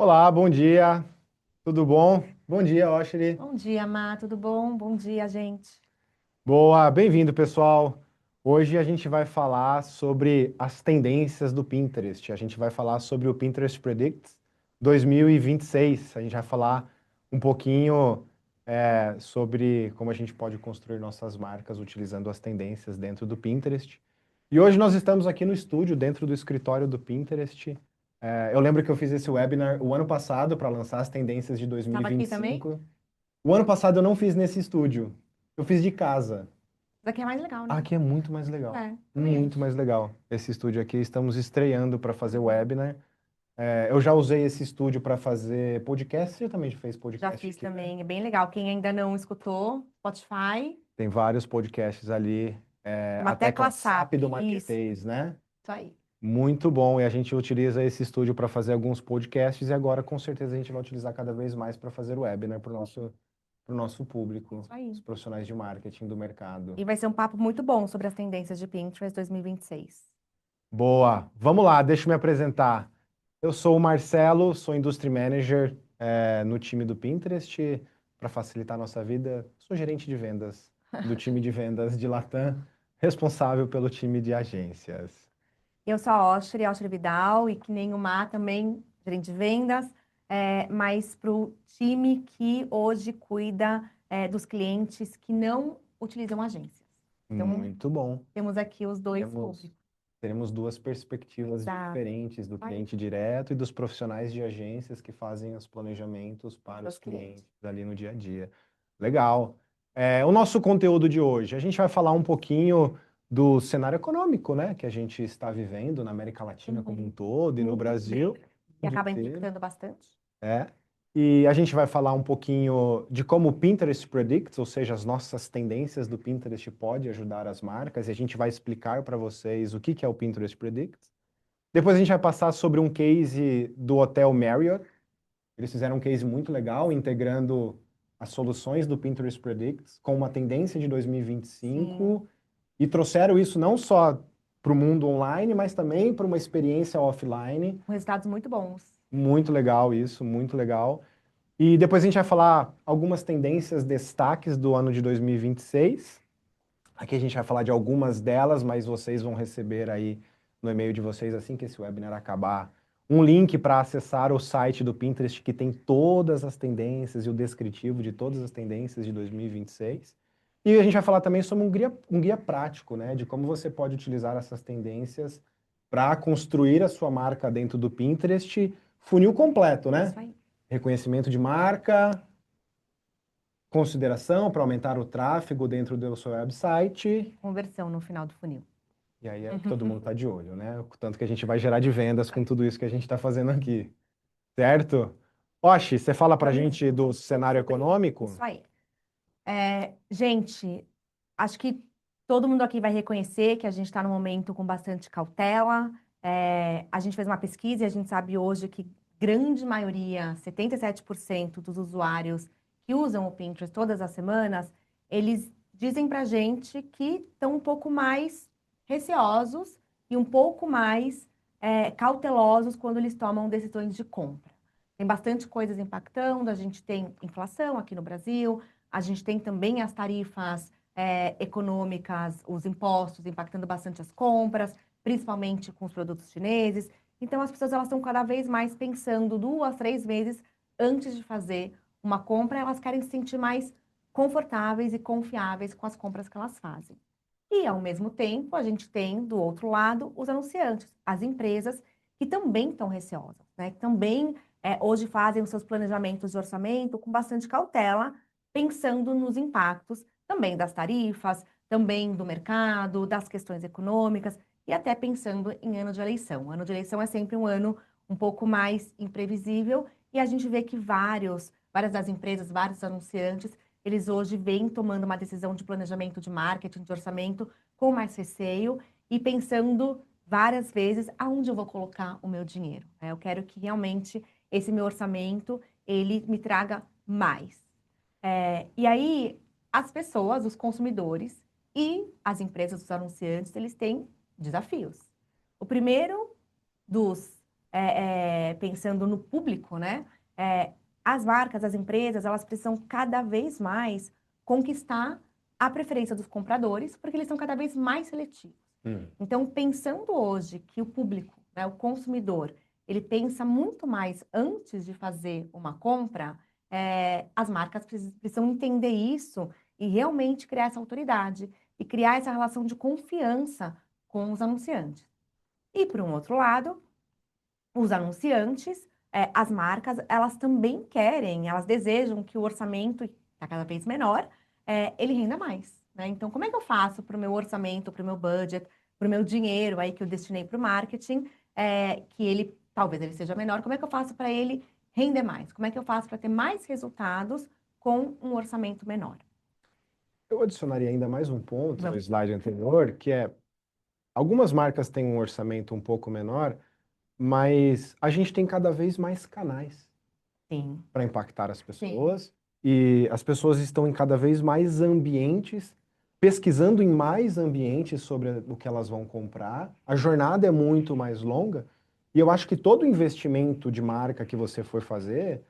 Olá, bom dia. Tudo bom? Bom dia, Oshri. Bom dia, Má, tudo bom? Bom dia, gente. Boa, bem-vindo, pessoal. Hoje a gente vai falar sobre as tendências do Pinterest. A gente vai falar sobre o Pinterest Predicts 2026. A gente vai falar um pouquinho sobre como a gente pode construir nossas marcas utilizando as tendências dentro do Pinterest. E hoje nós estamos aqui no estúdio, dentro do escritório do Pinterest. Eu lembro que eu fiz esse webinar o ano passado para lançar as tendências de Estava aqui também? 2025. O ano passado eu não fiz nesse estúdio, eu fiz de casa. Isso aqui é mais legal, né? Aqui é muito mais legal. Também Muito acho. mais legal. Esse estúdio aqui, estamos estreando para fazer webinar. Eu já usei esse estúdio para fazer podcast. Você também fez Já podcast fiz aqui, né? também, é bem legal. Quem ainda não escutou, Spotify, Tem vários podcasts ali. uma A tecla tecla SAP SAP. do Isso, Marketplace, né? isso aí. Muito bom. E a gente utiliza esse estúdio para fazer alguns podcasts. E agora, com certeza, a gente vai utilizar cada vez mais para fazer webinar para o nosso público, Isso aí. os profissionais de marketing do mercado. E vai ser um papo muito bom sobre as tendências de Pinterest 2026. Boa. Vamos lá, deixa eu me apresentar. Eu sou o Marcelo, sou Industry Manager no time do Pinterest. Para facilitar a nossa vida, sou gerente de vendas do time de vendas de Latam, responsável pelo time de agências. Eu sou a Oshri Vidal, e que nem o Má também, gerente de vendas, mas para o time que hoje cuida dos clientes que não utilizam agências. Então, Muito bom. temos aqui os dois Temos, públicos. teremos duas perspectivas Exato. diferentes do Isso aí, cliente direto e dos profissionais de agências que fazem os planejamentos para para os os clientes. clientes ali no dia a dia. Legal. O nosso conteúdo de hoje, a gente vai falar um pouquinho do cenário econômico, né, que a gente está vivendo na América Latina como um Uhum. todo e no Mundo Brasil, inteiro. E mundo acaba inteiro. impactando bastante. É. E a gente vai falar um pouquinho de como o Pinterest Predicts, ou seja, as nossas tendências do Pinterest pode ajudar as marcas, e a gente vai explicar para vocês o que que é o Pinterest Predicts. Depois a gente vai passar sobre um case do Hotel Marriott. Eles fizeram um case muito legal, integrando as soluções do Pinterest Predicts com uma tendência de Sim, 2025 e trouxeram isso não só para o mundo online, mas também para uma experiência offline. com resultados muito bons. Muito legal isso, muito legal. E depois a gente vai falar algumas tendências, destaques do ano de 2026. Aqui a gente vai falar de algumas delas, mas vocês vão receber aí no e-mail de vocês, assim que esse webinar acabar, um link para acessar o site do Pinterest que tem todas as tendências e o descritivo de todas as tendências de 2026. E a gente vai falar também sobre um guia prático, né, de como você pode utilizar essas tendências para construir a sua marca dentro do Pinterest, funil completo, né? Isso aí. Reconhecimento de marca, consideração para aumentar o tráfego dentro do seu website. Conversão no final do funil. E aí é que todo mundo está de olho, né? O tanto que a gente vai gerar de vendas com tudo isso que a gente está fazendo aqui, certo? Oshi, você fala para a Vamos gente do cenário sobre econômico? isso aí. Gente, acho que todo mundo aqui vai reconhecer que a gente está num momento com bastante cautela. A gente fez uma pesquisa e a gente sabe hoje que grande maioria, 77% dos usuários que usam o Pinterest todas as semanas, eles dizem pra gente que estão um pouco mais receosos e um pouco mais cautelosos quando eles tomam decisões de compra. Tem bastante coisas impactando, a gente tem inflação aqui no Brasil, a gente tem também as tarifas econômicas, os impostos impactando bastante as compras, principalmente com os produtos chineses. Então, as pessoas elas estão cada vez mais pensando 2, 3 vezes antes de fazer uma compra. Elas querem se sentir mais confortáveis e confiáveis com as compras que elas fazem. E, ao mesmo tempo, a gente tem, do outro lado, os anunciantes, as empresas que também estão receosas, né? Que também hoje fazem os seus planejamentos de orçamento com bastante cautela, pensando nos impactos também das tarifas, também do mercado, das questões econômicas e até pensando em ano de eleição. O ano de eleição é sempre um ano um pouco mais imprevisível e a gente vê que várias das empresas, vários anunciantes, eles hoje vêm tomando uma decisão de planejamento de marketing, de orçamento, com mais receio e pensando várias vezes aonde eu vou colocar o meu dinheiro. Eu quero que realmente esse meu orçamento ele me traga mais. E aí, as pessoas, os consumidores e as empresas, os anunciantes, eles têm desafios. O primeiro dos pensando no público, né? As marcas, as empresas, elas precisam cada vez mais conquistar a preferência dos compradores, porque eles são cada vez mais seletivos. Então, pensando hoje que o público, né, o consumidor, ele pensa muito mais antes de fazer uma compra, as marcas precisam entender isso e realmente criar essa autoridade e criar essa relação de confiança com os anunciantes. E, por um outro lado, os anunciantes, as marcas, elas também querem, elas desejam que o orçamento, que está cada vez menor, ele renda mais, né? Então, como é que eu faço para o meu orçamento, para o meu budget, para o meu dinheiro aí que eu destinei para o marketing, que ele, talvez ele seja menor, como é que eu faço para ele render mais? Como é que eu faço para ter mais resultados com um orçamento menor? Eu adicionaria ainda mais um ponto no Vamos. slide anterior, que é, algumas marcas têm um orçamento um pouco menor, mas a gente tem cada vez mais canais Sim, para impactar as sim, pessoas, e as pessoas estão em cada vez mais ambientes, pesquisando em mais ambientes sobre o que elas vão comprar. A jornada é muito mais longa, e eu acho que todo investimento de marca que você for fazer,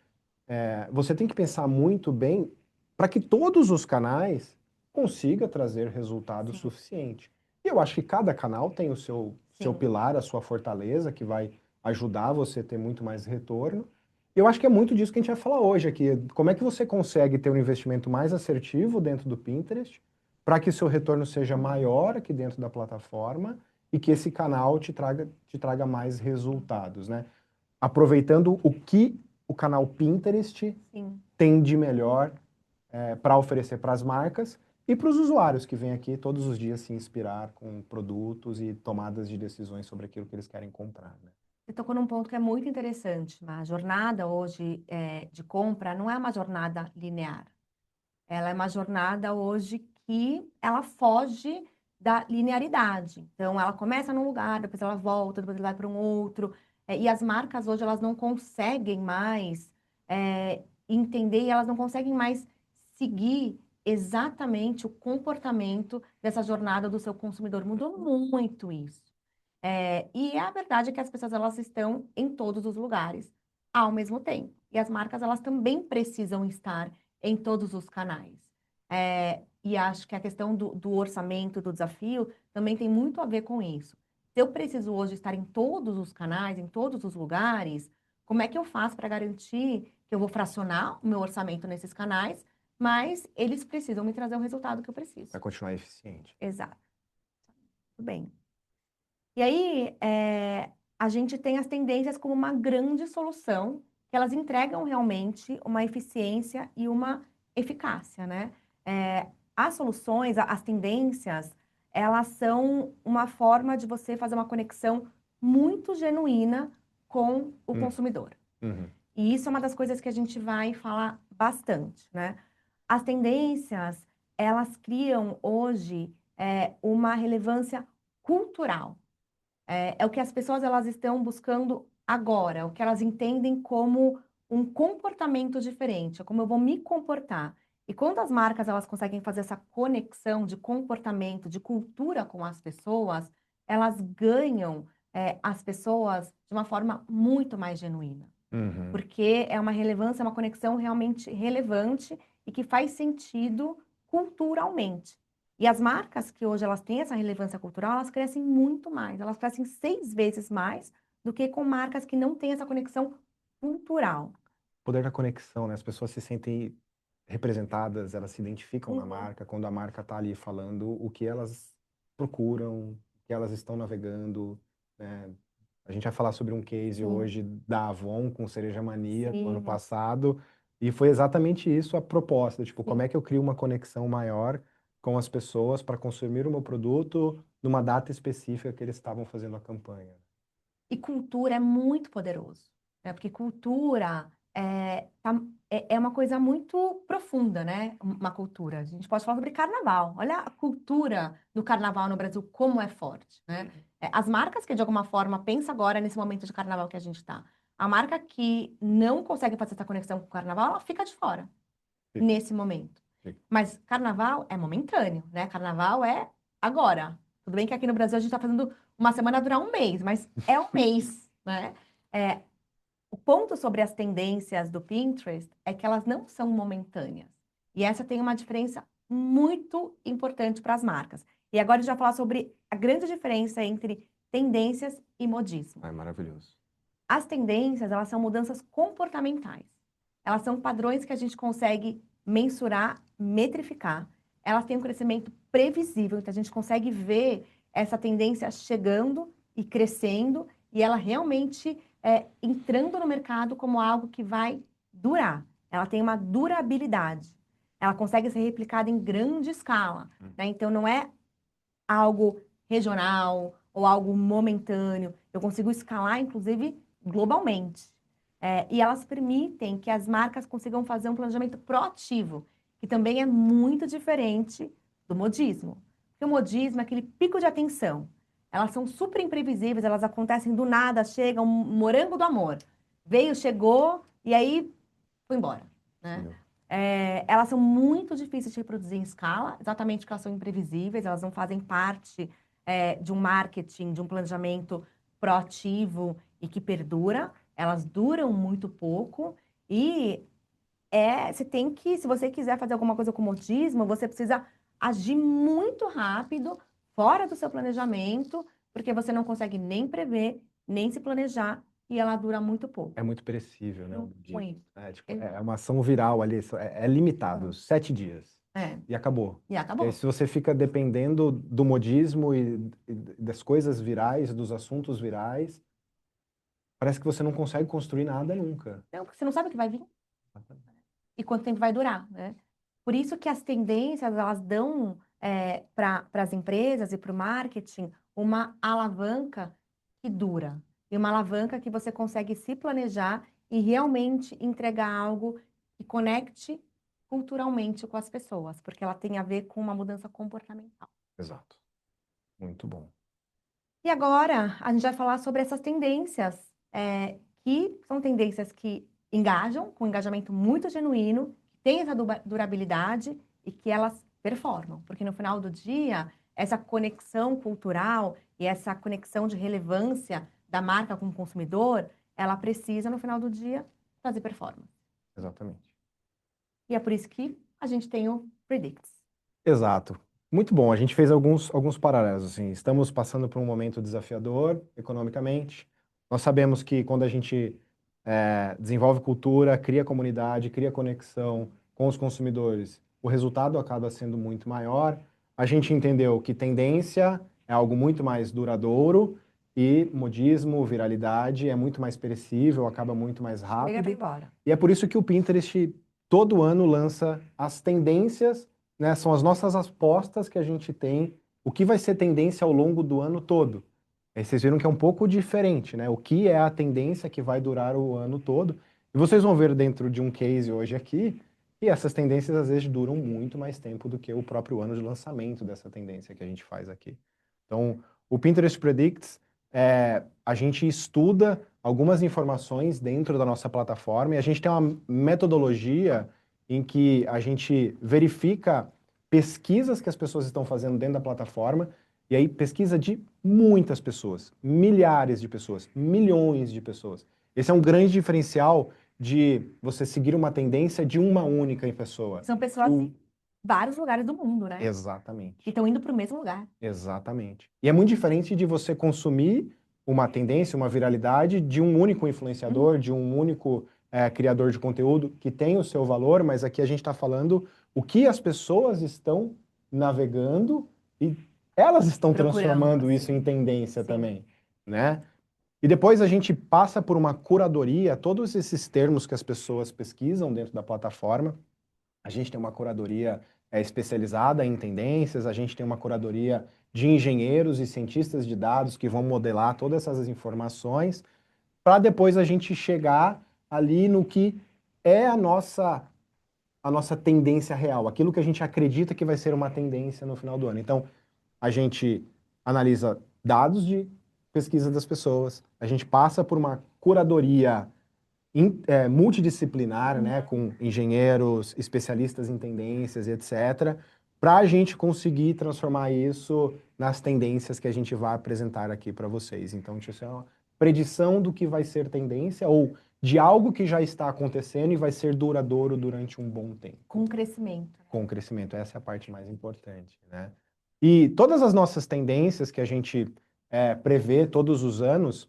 você tem que pensar muito bem para que todos os canais consigam trazer resultado sim, suficiente. E eu acho que cada canal tem o seu sim. pilar, a sua fortaleza, que vai ajudar você a ter muito mais retorno. E eu acho que é muito disso que a gente vai falar hoje aqui. Como é que você consegue ter um investimento mais assertivo dentro do Pinterest para que o seu retorno seja maior aqui dentro da plataforma e que esse canal te traga mais resultados, né? Aproveitando o que o canal Pinterest Sim. tem de melhor para oferecer para as marcas e para os usuários que vêm aqui todos os dias se inspirar com produtos e tomadas de decisões sobre aquilo que eles querem comprar, né? Você tocou num ponto que é muito interessante. A jornada hoje de compra não é uma jornada linear. Ela é uma jornada hoje que ela foge da linearidade. Então, ela começa num lugar, depois ela volta, depois ela vai para um outro. E as marcas hoje, elas não conseguem mais entender e elas não conseguem mais seguir exatamente o comportamento dessa jornada do seu consumidor. Mudou muito isso. E a verdade é que as pessoas elas estão em todos os lugares ao mesmo tempo. E as marcas elas também precisam estar em todos os canais. E acho que a questão do orçamento, do desafio, também tem muito a ver com isso. Se eu preciso hoje estar em todos os canais, em todos os lugares, como é que eu faço para garantir que eu vou fracionar o meu orçamento nesses canais, mas eles precisam me trazer o resultado que eu preciso? Para continuar eficiente. Exato. Tudo bem. E aí, a gente tem as tendências como uma grande solução, que elas entregam realmente uma eficiência e uma eficácia, né? As soluções, as tendências, elas são uma forma de você fazer uma conexão muito genuína com o consumidor. Uhum. E isso é uma das coisas que a gente vai falar bastante, né? As tendências, elas criam hoje uma relevância cultural. É o que as pessoas elas estão buscando agora, o que elas entendem como um comportamento diferente, é como eu vou me comportar. E quando as marcas elas conseguem fazer essa conexão de comportamento, de cultura com as pessoas, elas ganham as pessoas de uma forma muito mais genuína. Uhum. Porque é uma relevância, é uma conexão realmente relevante e que faz sentido culturalmente. E as marcas que hoje elas têm essa relevância cultural, elas crescem muito mais, elas crescem 6 vezes mais do que com marcas que não têm essa conexão cultural. Poder da conexão, né? As pessoas se sentem representadas, elas se identificam na Uhum. marca quando a marca está ali falando o que elas procuram, o que elas estão navegando, né? A gente vai falar sobre um case Sim, hoje da Avon com Cereja Mania do ano sim, passado, e foi exatamente isso a proposta, tipo, como sim. é que eu crio uma conexão maior com as pessoas para consumir o meu produto numa data específica que eles estavam fazendo a campanha. E cultura é muito poderoso, né? Porque cultura é uma coisa muito profunda, né? Uma cultura. A gente pode falar sobre carnaval. Olha a cultura do carnaval no Brasil, como é forte, né? As marcas que, de alguma forma, pensa agora nesse momento de carnaval que a gente está. A marca que não consegue fazer essa conexão com o carnaval, ela fica de fora Fica, nesse momento. fica. Mas carnaval é momentâneo, né? Carnaval é agora. Tudo bem que aqui no Brasil a gente está fazendo uma semana durar um mês, mas é um mês, né? O ponto sobre as tendências do Pinterest é que elas não são momentâneas. E essa tem uma diferença muito importante para as marcas. E agora a gente vai falar sobre a grande diferença entre tendências e modismo. É maravilhoso. As tendências, elas são mudanças comportamentais. Elas são padrões que a gente consegue mensurar, metrificar. Elas têm um crescimento previsível, então a gente consegue ver essa tendência chegando e crescendo, e ela realmente entrando no mercado como algo que vai durar. Ela tem uma durabilidade. Ela consegue ser replicada em grande escala, né? Então não é algo regional ou algo momentâneo. Eu consigo escalar, inclusive, globalmente. E elas permitem que as marcas consigam fazer um planejamento proativo, que também é muito diferente do modismo. Porque o modismo é aquele pico de atenção. Elas são super imprevisíveis, elas acontecem do nada, chegam, um morango do amor. Veio, chegou e aí foi embora, né? Elas são muito difíceis de reproduzir em escala, exatamente porque elas são imprevisíveis, elas não fazem parte de um marketing, de um planejamento proativo e que perdura. Elas duram muito pouco e você tem que, se você quiser fazer alguma coisa com modismo, você precisa agir muito rápido, fora do seu planejamento, porque você não consegue nem prever, nem se planejar e ela dura muito pouco. É muito perecível, né? O budismo. Muito. É uma ação viral ali, é limitado, 7 dias. E acabou. E E acabou. aí, se você fica dependendo do modismo e das coisas virais, dos assuntos virais, parece que você não consegue construir nada nunca. Não, porque você não sabe o que vai vir e quanto tempo vai durar, né? Por isso que as tendências, elas dão para as empresas e para o marketing uma alavanca que dura. E uma alavanca que você consegue se planejar e realmente entregar algo que conecte culturalmente com as pessoas, porque ela tem a ver com uma mudança comportamental. Exato. Muito bom. E agora a gente vai falar sobre essas tendências, que são tendências que engajam, com um engajamento muito genuíno, que tem essa durabilidade e que elas performam. Porque no final do dia, essa conexão cultural e essa conexão de relevância da marca com o consumidor, ela precisa, no final do dia, fazer performance. Exatamente. E é por isso que a gente tem o Predicts. Exato. Muito bom. A gente fez alguns paralelos, assim. Estamos passando por um momento desafiador economicamente. Nós sabemos que quando a gente desenvolve cultura, cria comunidade, cria conexão com os consumidores, o resultado acaba sendo muito maior. A gente entendeu que tendência é algo muito mais duradouro e modismo, viralidade é muito mais perecível, acaba muito mais rápido. E é por isso que o Pinterest todo ano lança as tendências, né? São as nossas apostas que a gente tem, o que vai ser tendência ao longo do ano todo. Aí vocês viram que é um pouco diferente, né? O que é a tendência que vai durar o ano todo. E vocês vão ver dentro de um case hoje aqui, que essas tendências às vezes duram muito mais tempo do que o próprio ano de lançamento dessa tendência que a gente faz aqui. Então, o Pinterest Predicts, a gente estuda algumas informações dentro da nossa plataforma e a gente tem uma metodologia em que a gente verifica pesquisas que as pessoas estão fazendo dentro da plataforma, e aí pesquisa de muitas pessoas, milhares de pessoas, milhões de pessoas. Esse é um grande diferencial de você seguir uma tendência de uma única pessoa. São pessoas de vários lugares do mundo, né? Exatamente. E estão indo para o mesmo lugar. Exatamente. E é muito diferente de você consumir uma tendência, uma viralidade de um único influenciador, de um único criador de conteúdo que tem o seu valor, mas aqui a gente está falando o que as pessoas estão navegando e elas estão transformando isso em tendência também, né? E depois a gente passa por uma curadoria, todos esses termos que as pessoas pesquisam dentro da plataforma. A gente tem uma curadoria especializada em tendências, a gente tem uma curadoria de engenheiros e cientistas de dados que vão modelar todas essas informações, para depois a gente chegar ali no que é a nossa tendência real, aquilo que a gente acredita que vai ser uma tendência no final do ano. Então, a gente analisa dados de pesquisa das pessoas, a gente passa por uma curadoria multidisciplinar, né, com engenheiros, especialistas em tendências e etc., para a gente conseguir transformar isso nas tendências que a gente vai apresentar aqui para vocês. Então, isso é predição do que vai ser tendência ou de algo que já está acontecendo e vai ser duradouro durante um bom tempo. Com crescimento. Com crescimento, essa é a parte mais importante, né? E todas as nossas tendências que a gente prevê todos os anos,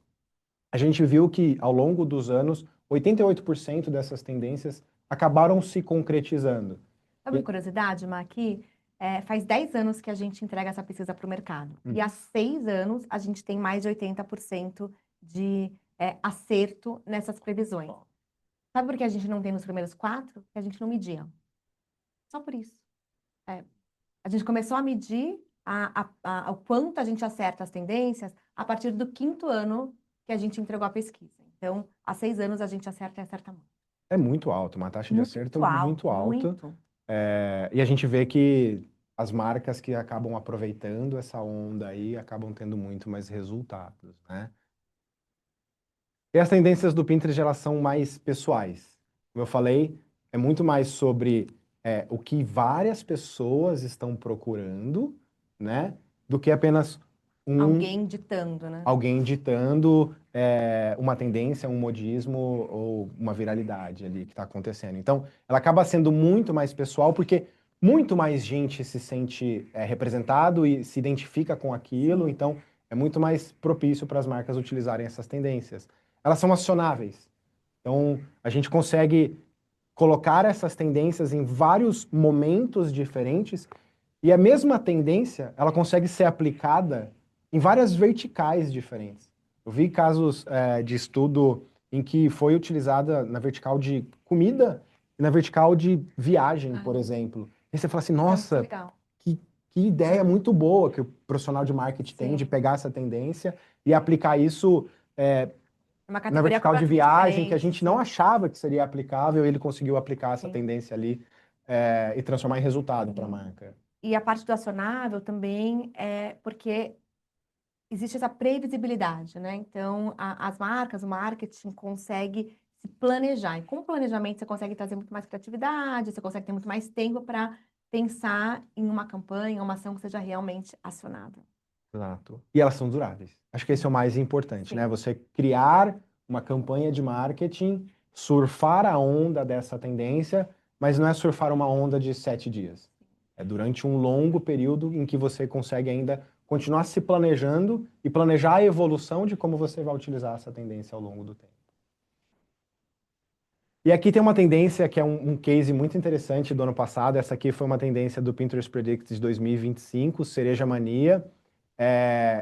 a gente viu que ao longo dos anos, 88% dessas tendências acabaram se concretizando. Sabe uma curiosidade, Ma, aqui? Faz 10 anos que a gente entrega essa pesquisa para o mercado. E há 6 anos a gente tem mais de 80% de acerto nessas previsões. Sabe por que a gente não tem nos primeiros 4? Porque a gente não media. Só por isso. A gente começou a medir o quanto a gente acerta as tendências a partir do 5º ano que a gente entregou a pesquisa. Então, há 6 anos a gente acerta e acerta muito. É muito alto, uma taxa de acerto muito alta. Muito. E a gente vê que as marcas que acabam aproveitando essa onda aí acabam tendo muito mais resultados, né? E as tendências do Pinterest, elas são mais pessoais. Como eu falei, é muito mais sobre o que várias pessoas estão procurando, né? Do que apenas Alguém ditando, né? alguém ditando uma tendência, um modismo ou uma viralidade ali que está acontecendo. Então, ela acaba sendo muito mais pessoal porque muito mais gente se sente representado e se identifica com aquilo, então é muito mais propício para as marcas utilizarem essas tendências. Elas são acionáveis. Então, a gente consegue colocar essas tendências em vários momentos diferentes e a mesma tendência, ela consegue ser aplicada em várias verticais diferentes. Eu vi casos de estudo em que foi utilizada na vertical de comida e na vertical de viagem, por exemplo. E você fala assim, nossa, que ideia muito boa que o profissional de marketing tem de pegar essa tendência e aplicar isso na vertical de viagem, que a gente não achava que seria aplicável, ele conseguiu aplicar essa tendência ali e transformar em resultado para a marca. E a parte do acionável também é porque existe essa previsibilidade, né? Então, as marcas, o marketing consegue se planejar. E com o planejamento, você consegue trazer muito mais criatividade, você consegue ter muito mais tempo para pensar em uma campanha, uma ação que seja realmente acionável. Exato. E elas são duráveis. Acho que esse é o mais importante, né? Você criar uma campanha de marketing, surfar a onda dessa tendência, mas não é surfar uma onda de 7 dias. É durante um longo período em que você consegue ainda continuar se planejando e planejar a evolução de como você vai utilizar essa tendência ao longo do tempo. E aqui tem uma tendência que é um case muito interessante do ano passado. Essa aqui foi uma tendência do Pinterest Predicts de 2025, Cereja Mania.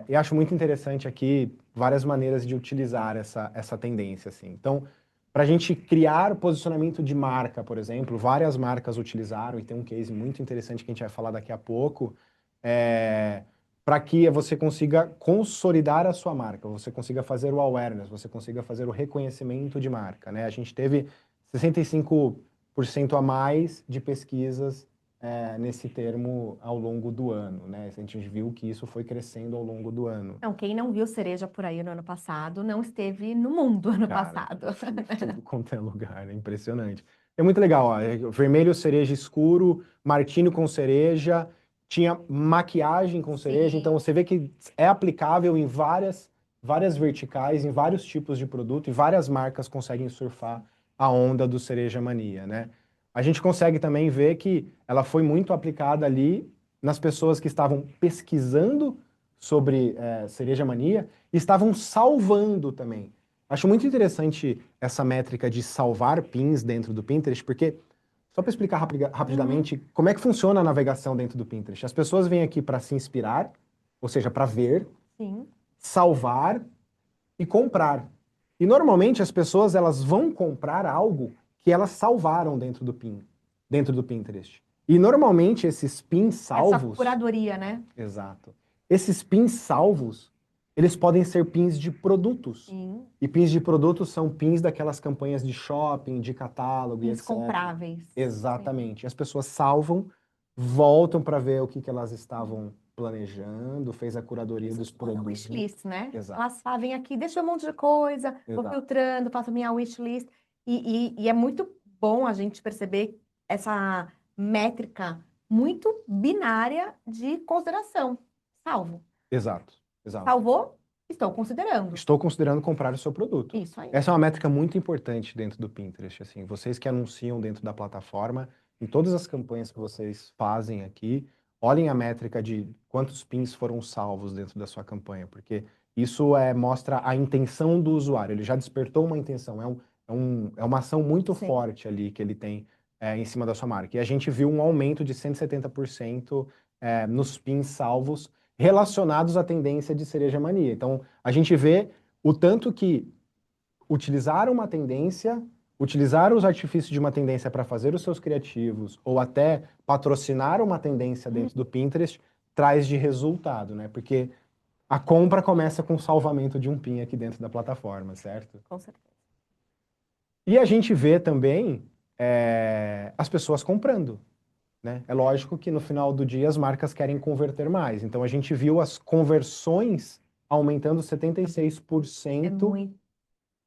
E acho muito interessante aqui várias maneiras de utilizar essa tendência, assim. Então, para a gente criar posicionamento de marca, por exemplo, várias marcas utilizaram, e tem um case muito interessante que a gente vai falar daqui a pouco, para que você consiga consolidar a sua marca, você consiga fazer o awareness, você consiga fazer o reconhecimento de marca, né? A gente teve 65% a mais de pesquisas nesse termo ao longo do ano, né? A gente viu que isso foi crescendo ao longo do ano. Não, quem não viu cereja por aí no ano passado não esteve no mundo ano passado. Tudo quanto é lugar, é impressionante. É muito legal, ó, vermelho, cereja escuro, martini com cereja, tinha maquiagem com cereja, então você vê que é aplicável em várias verticais, em vários tipos de produto, e várias marcas conseguem surfar a onda do cereja mania, né? A gente consegue também ver que ela foi muito aplicada ali nas pessoas que estavam pesquisando sobre cereja mania e estavam salvando também. Acho muito interessante essa métrica de salvar pins dentro do Pinterest, porque, só para explicar rapidamente, como é que funciona a navegação dentro do Pinterest. As pessoas vêm aqui para se inspirar, ou seja, para ver, salvar e comprar. E normalmente as pessoas elas vão comprar algo que elas salvaram dentro do Pinterest. E normalmente esses pins salvos... Essa curadoria, né? Exato. Esses pins salvos, eles podem ser pins de produtos. Sim. E pins de produtos são pins daquelas campanhas de shopping, de catálogo e etc. Compráveis. Exatamente. As pessoas salvam, voltam para ver o que elas estavam planejando, fez a curadoria dos produtos. Wishlist, né? Exato. Elas fazem aqui, deixa um monte de coisa, vou filtrando, faço minha wishlist. E é muito bom a gente perceber essa métrica muito binária de consideração. Salvo. Exato. Salvou, Estou considerando. Estou considerando comprar o seu produto. Isso aí. Essa é uma métrica muito importante dentro do Pinterest, assim, vocês que anunciam dentro da plataforma, em todas as campanhas que vocês fazem aqui, olhem a métrica de quantos pins foram salvos dentro da sua campanha, porque isso mostra a intenção do usuário, ele já despertou uma intenção, é uma ação muito Sim. forte ali que ele tem em cima da sua marca. E a gente viu um aumento de 170% nos pins salvos relacionados à tendência de cereja mania. Então, a gente vê o tanto que utilizar uma tendência, utilizar os artifícios de uma tendência para fazer os seus criativos, ou até patrocinar uma tendência dentro do Pinterest, traz de resultado, né? Porque a compra começa com o salvamento de um pin aqui dentro da plataforma, certo? Com certeza. E a gente vê também as pessoas comprando, né? É lógico que no final do dia as marcas querem converter mais. Então a gente viu as conversões aumentando 76% muito.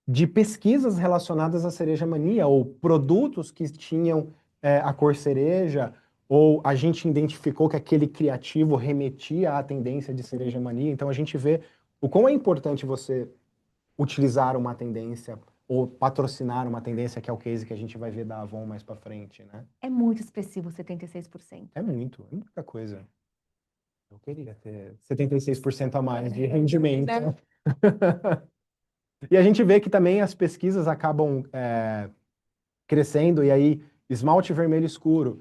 de pesquisas relacionadas à cereja mania, ou produtos que tinham a cor cereja, ou a gente identificou que aquele criativo remetia à tendência de cereja mania. Então a gente vê o quão é importante você utilizar uma tendência ou patrocinar uma tendência, que é o case que a gente vai ver da Avon mais para frente, né? É muito expressivo 76%. É muita coisa. Eu queria ter 76% a mais de rendimento. Né? E a gente vê que também as pesquisas acabam crescendo, e aí esmalte vermelho escuro,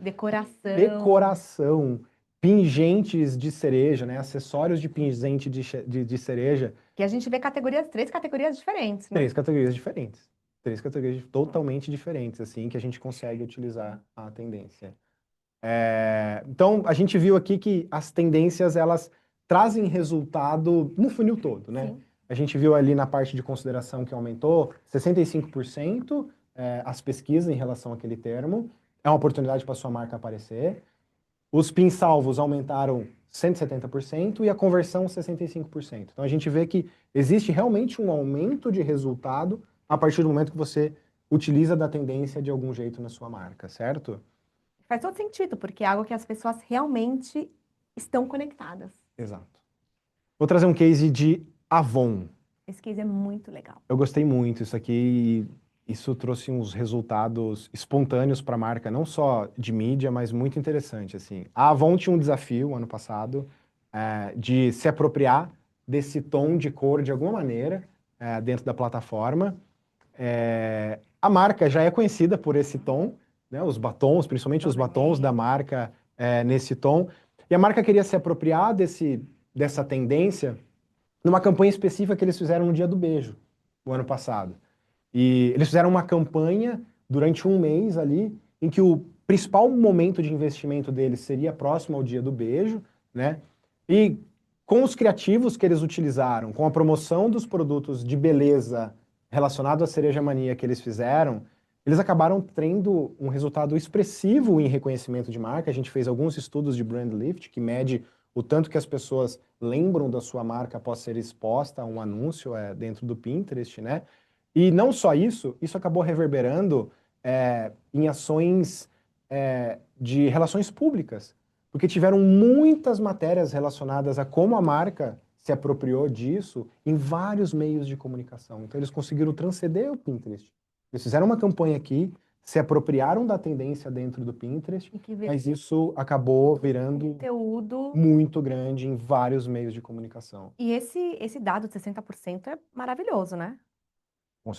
decoração, pingentes de cereja, né? Acessórios de pingente de cereja. Que a gente vê três categorias diferentes, né? Três categorias diferentes. Três categorias totalmente diferentes, assim, que a gente consegue utilizar a tendência. Então, a gente viu aqui que as tendências, elas trazem resultado no funil todo, né? Sim. A gente viu ali na parte de consideração que aumentou 65% as pesquisas em relação àquele termo. É uma oportunidade para sua marca aparecer. Os pins salvos aumentaram 170% e a conversão 65%. Então, a gente vê que existe realmente um aumento de resultado a partir do momento que você utiliza da tendência de algum jeito na sua marca, certo? Faz todo sentido, porque é algo que as pessoas realmente estão conectadas. Exato. Vou trazer um case de Avon. Esse case é muito legal. Eu gostei muito isso aqui. Isso trouxe uns resultados espontâneos para a marca, não só de mídia, mas muito interessante, assim. A Avon tinha um desafio ano passado de se apropriar desse tom de cor de alguma maneira dentro da plataforma. A marca já é conhecida por esse tom, né? Os batons, principalmente os batons da marca nesse tom. E a marca queria se apropriar dessa tendência numa campanha específica que eles fizeram no Dia do Beijo, no ano passado. E eles fizeram uma campanha durante um mês ali, em que o principal momento de investimento deles seria próximo ao Dia do Beijo, né? E com os criativos que eles utilizaram, com a promoção dos produtos de beleza relacionado à cereja mania que eles fizeram, eles acabaram tendo um resultado expressivo em reconhecimento de marca. A gente fez alguns estudos de Brand Lift, que mede o tanto que as pessoas lembram da sua marca após ser exposta a um anúncio dentro do Pinterest, né? E não só isso, isso acabou reverberando em ações de relações públicas, porque tiveram muitas matérias relacionadas a como a marca se apropriou disso em vários meios de comunicação. Então eles conseguiram transcender o Pinterest. Eles fizeram uma campanha aqui, se apropriaram da tendência dentro do Pinterest, mas isso acabou virando conteúdo muito grande em vários meios de comunicação. E esse dado de 60% é maravilhoso, né? Com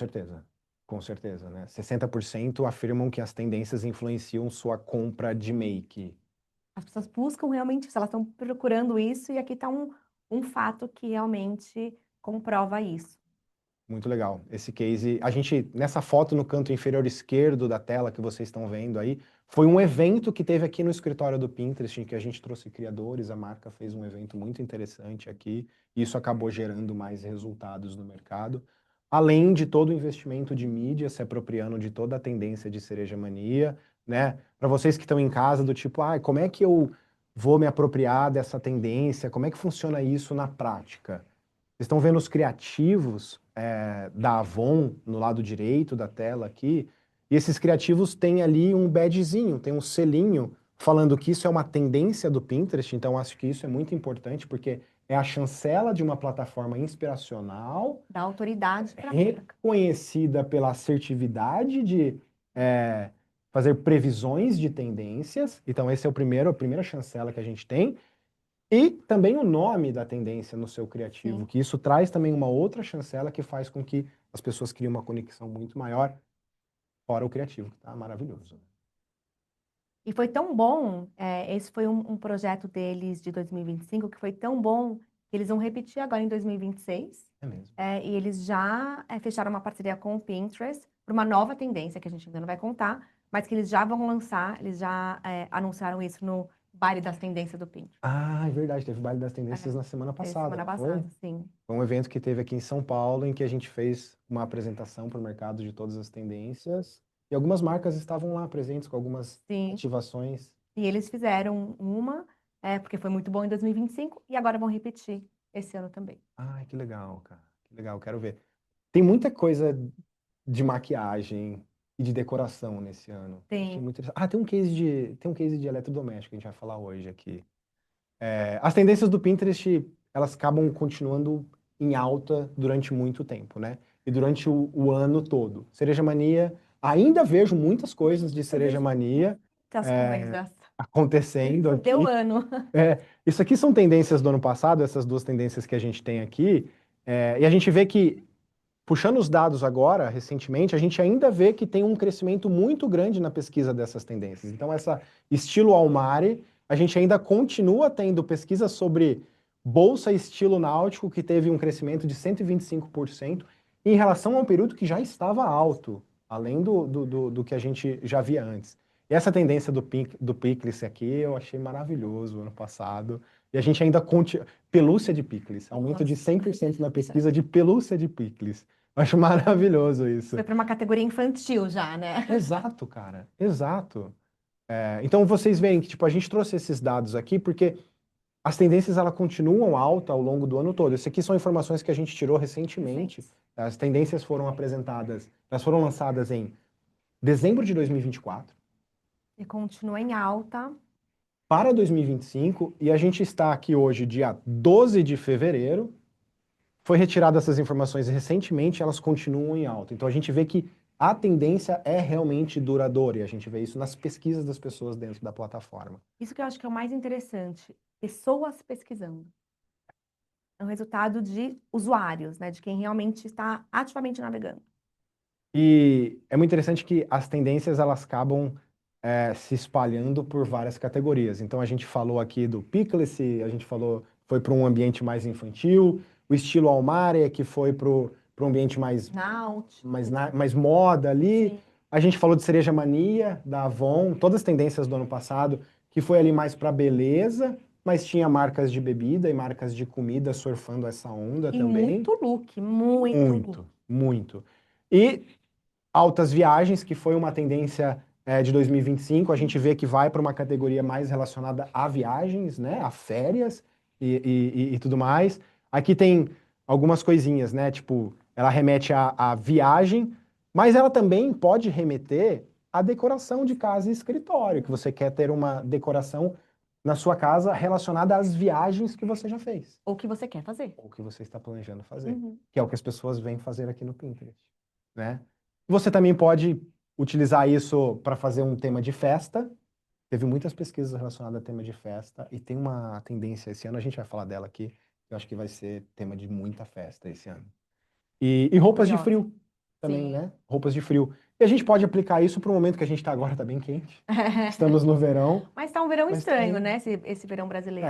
certeza, né? 60% afirmam que as tendências influenciam sua compra de make. As pessoas buscam realmente isso, elas estão procurando isso, e aqui está um fato que realmente comprova isso. Muito legal. Esse case, a gente, nessa foto no canto inferior esquerdo da tela que vocês estão vendo aí, foi um evento que teve aqui no escritório do Pinterest, em que a gente trouxe criadores, a marca fez um evento muito interessante aqui, e isso acabou gerando mais resultados no mercado, além de todo o investimento de mídia, se apropriando de toda a tendência de cereja mania, né? Para vocês que estão em casa, do tipo, como é que eu vou me apropriar dessa tendência? Como é que funciona isso na prática? Vocês estão vendo os criativos da Avon no lado direito da tela aqui, e esses criativos têm ali um badgezinho, tem um selinho falando que isso é uma tendência do Pinterest, então acho que isso é muito importante, porque é a chancela de uma plataforma inspiracional, Dá autoridade para a marca. reconhecida pela assertividade de fazer previsões de tendências. Então, esse é a primeira chancela que a gente tem. E também o nome da tendência no seu criativo, Sim. que isso traz também uma outra chancela que faz com que as pessoas criem uma conexão muito maior fora o criativo, que tá maravilhoso. E foi tão bom, esse foi um projeto deles de 2025 que foi tão bom que eles vão repetir agora em 2026. É mesmo. E eles já fecharam uma parceria com o Pinterest para uma nova tendência que a gente ainda não vai contar, mas que eles já vão lançar, eles já anunciaram isso no Baile das Tendências do Pinterest. Ah, é verdade, teve o Baile das Tendências na semana passada, Semana não foi? passada, sim. Foi um evento que teve aqui em São Paulo, em que a gente fez uma apresentação para o mercado de todas as tendências. E algumas marcas estavam lá presentes com algumas Sim. ativações. E eles fizeram uma, porque foi muito bom em 2025, e agora vão repetir esse ano também. Ai, que legal, cara. Que legal, quero ver. Tem muita coisa de maquiagem e de decoração nesse ano. Tem. Achei muito interessante. Ah, tem um case de eletrodoméstico que a gente vai falar hoje aqui. As tendências do Pinterest, elas acabam continuando em alta durante muito tempo, né? E durante o ano todo. Cereja Mania, ainda vejo muitas coisas de Cereja Mania Muitas coisas. acontecendo aqui. Deu ano. Isso aqui são tendências do ano passado, essas duas tendências que a gente tem aqui. E a gente vê que, puxando os dados agora, recentemente, a gente ainda vê que tem um crescimento muito grande na pesquisa dessas tendências. Então, essa estilo Almare, a gente ainda continua tendo pesquisa sobre bolsa estilo náutico, que teve um crescimento de 125% em relação a um período que já estava alto, além do que a gente já via antes. E essa tendência do Picles aqui, eu achei maravilhoso ano passado. E a gente ainda continua... Pelúcia de Picles, aumento de 100% na pesquisa de pelúcia de Picles. Acho maravilhoso isso. Foi para uma categoria infantil já, né? Exato, cara. Exato. Então vocês veem que tipo, a gente trouxe esses dados aqui porque as tendências elas continuam alta ao longo do ano todo. Isso aqui são informações que a gente tirou recentemente. As tendências foram apresentadas, elas foram lançadas em dezembro de 2024. E continua em alta. Para 2025, e a gente está aqui hoje, dia 12 de fevereiro. Foi retirada essas informações recentemente, elas continuam em alta. Então a gente vê que a tendência é realmente duradoura, e a gente vê isso nas pesquisas das pessoas dentro da plataforma. Isso que eu acho que é o mais interessante. Pessoas pesquisando. É um resultado de usuários, né? De quem realmente está ativamente navegando. E é muito interessante que as tendências elas acabam se espalhando por várias categorias. Então a gente falou aqui do Pickless, a gente falou, foi para um ambiente mais infantil, o estilo Almare, que foi para um ambiente mais moda ali. Sim. A gente falou de Cereja Mania, da Avon, todas as tendências do ano passado, que foi ali mais para beleza, mas tinha marcas de bebida e marcas de comida surfando essa onda também. Muito look, muito. Muito. E altas viagens, que foi uma tendência de 2025, a gente vê que vai para uma categoria mais relacionada a viagens, né, a férias e tudo mais. Aqui tem algumas coisinhas, né, tipo, ela remete à viagem, mas ela também pode remeter à decoração de casa e escritório, que você quer ter uma decoração na sua casa relacionada às viagens que você já fez. Ou que você quer fazer. Ou que você está planejando fazer. Que é o que as pessoas vêm fazer aqui no Pinterest, né? Você também pode utilizar isso para fazer um tema de festa. Teve muitas pesquisas relacionadas a tema de festa e tem uma tendência esse ano, a gente vai falar dela aqui, eu acho que vai ser tema de muita festa esse ano. E roupas de frio também, sim, né? Roupas de frio. E a gente pode aplicar isso para o momento que a gente está agora, está bem quente. Estamos no verão. Mas está um verão estranho, né? Esse verão brasileiro.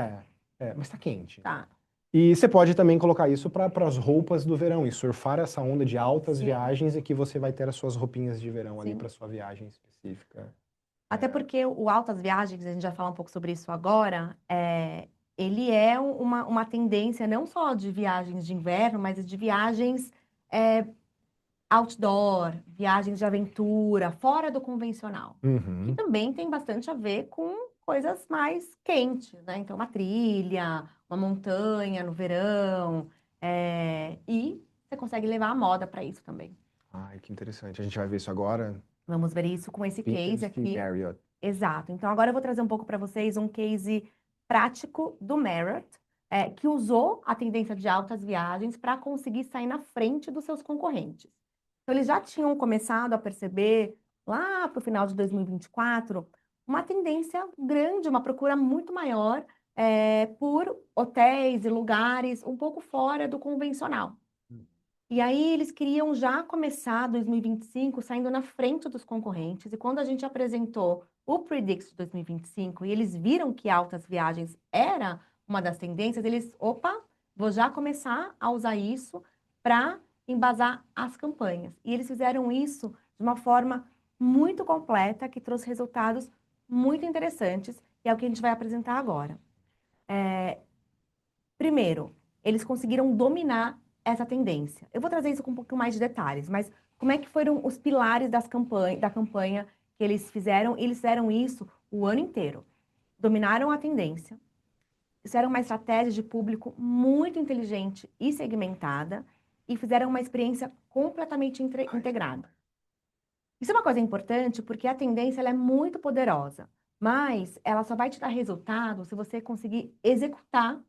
Mas está quente. Tá. E você pode também colocar isso para as roupas do verão e surfar essa onda de altas viagens e que você vai ter as suas roupinhas de verão ali para sua viagem específica. Até porque o altas viagens, a gente vai falar um pouco sobre isso agora, ele é uma tendência não só de viagens de inverno, mas de viagens outdoor, viagens de aventura, fora do convencional. Que também tem bastante a ver com coisas mais quentes, né? Então, uma trilha, uma montanha no verão. E você consegue levar a moda para isso também. Ai, que interessante. A gente vai ver isso agora. Vamos ver isso com esse case aqui. Marriott. Exato. Então, agora eu vou trazer um pouco para vocês um case prático do Marriott. que usou a tendência de altas viagens para conseguir sair na frente dos seus concorrentes. Então, eles já tinham começado a perceber, lá para o final de 2024, uma tendência grande, uma procura muito maior por hotéis e lugares um pouco fora do convencional. E aí eles queriam já começar 2025 saindo na frente dos concorrentes. E quando a gente apresentou o Predict 2025 e eles viram que altas viagens era uma das tendências, eles, opa, vou já começar a usar isso para embasar as campanhas. E eles fizeram isso de uma forma muito completa, que trouxe resultados muito interessantes, e é o que a gente vai apresentar agora. Primeiro, eles conseguiram dominar essa tendência. Eu vou trazer isso com um pouquinho mais de detalhes, mas como é que foram os pilares da campanha que eles fizeram? Eles fizeram isso o ano inteiro. Dominaram a tendência, fizeram uma estratégia de público muito inteligente e segmentada e fizeram uma experiência completamente integrada. Isso é uma coisa importante porque a tendência ela é muito poderosa, mas ela só vai te dar resultado se você conseguir executar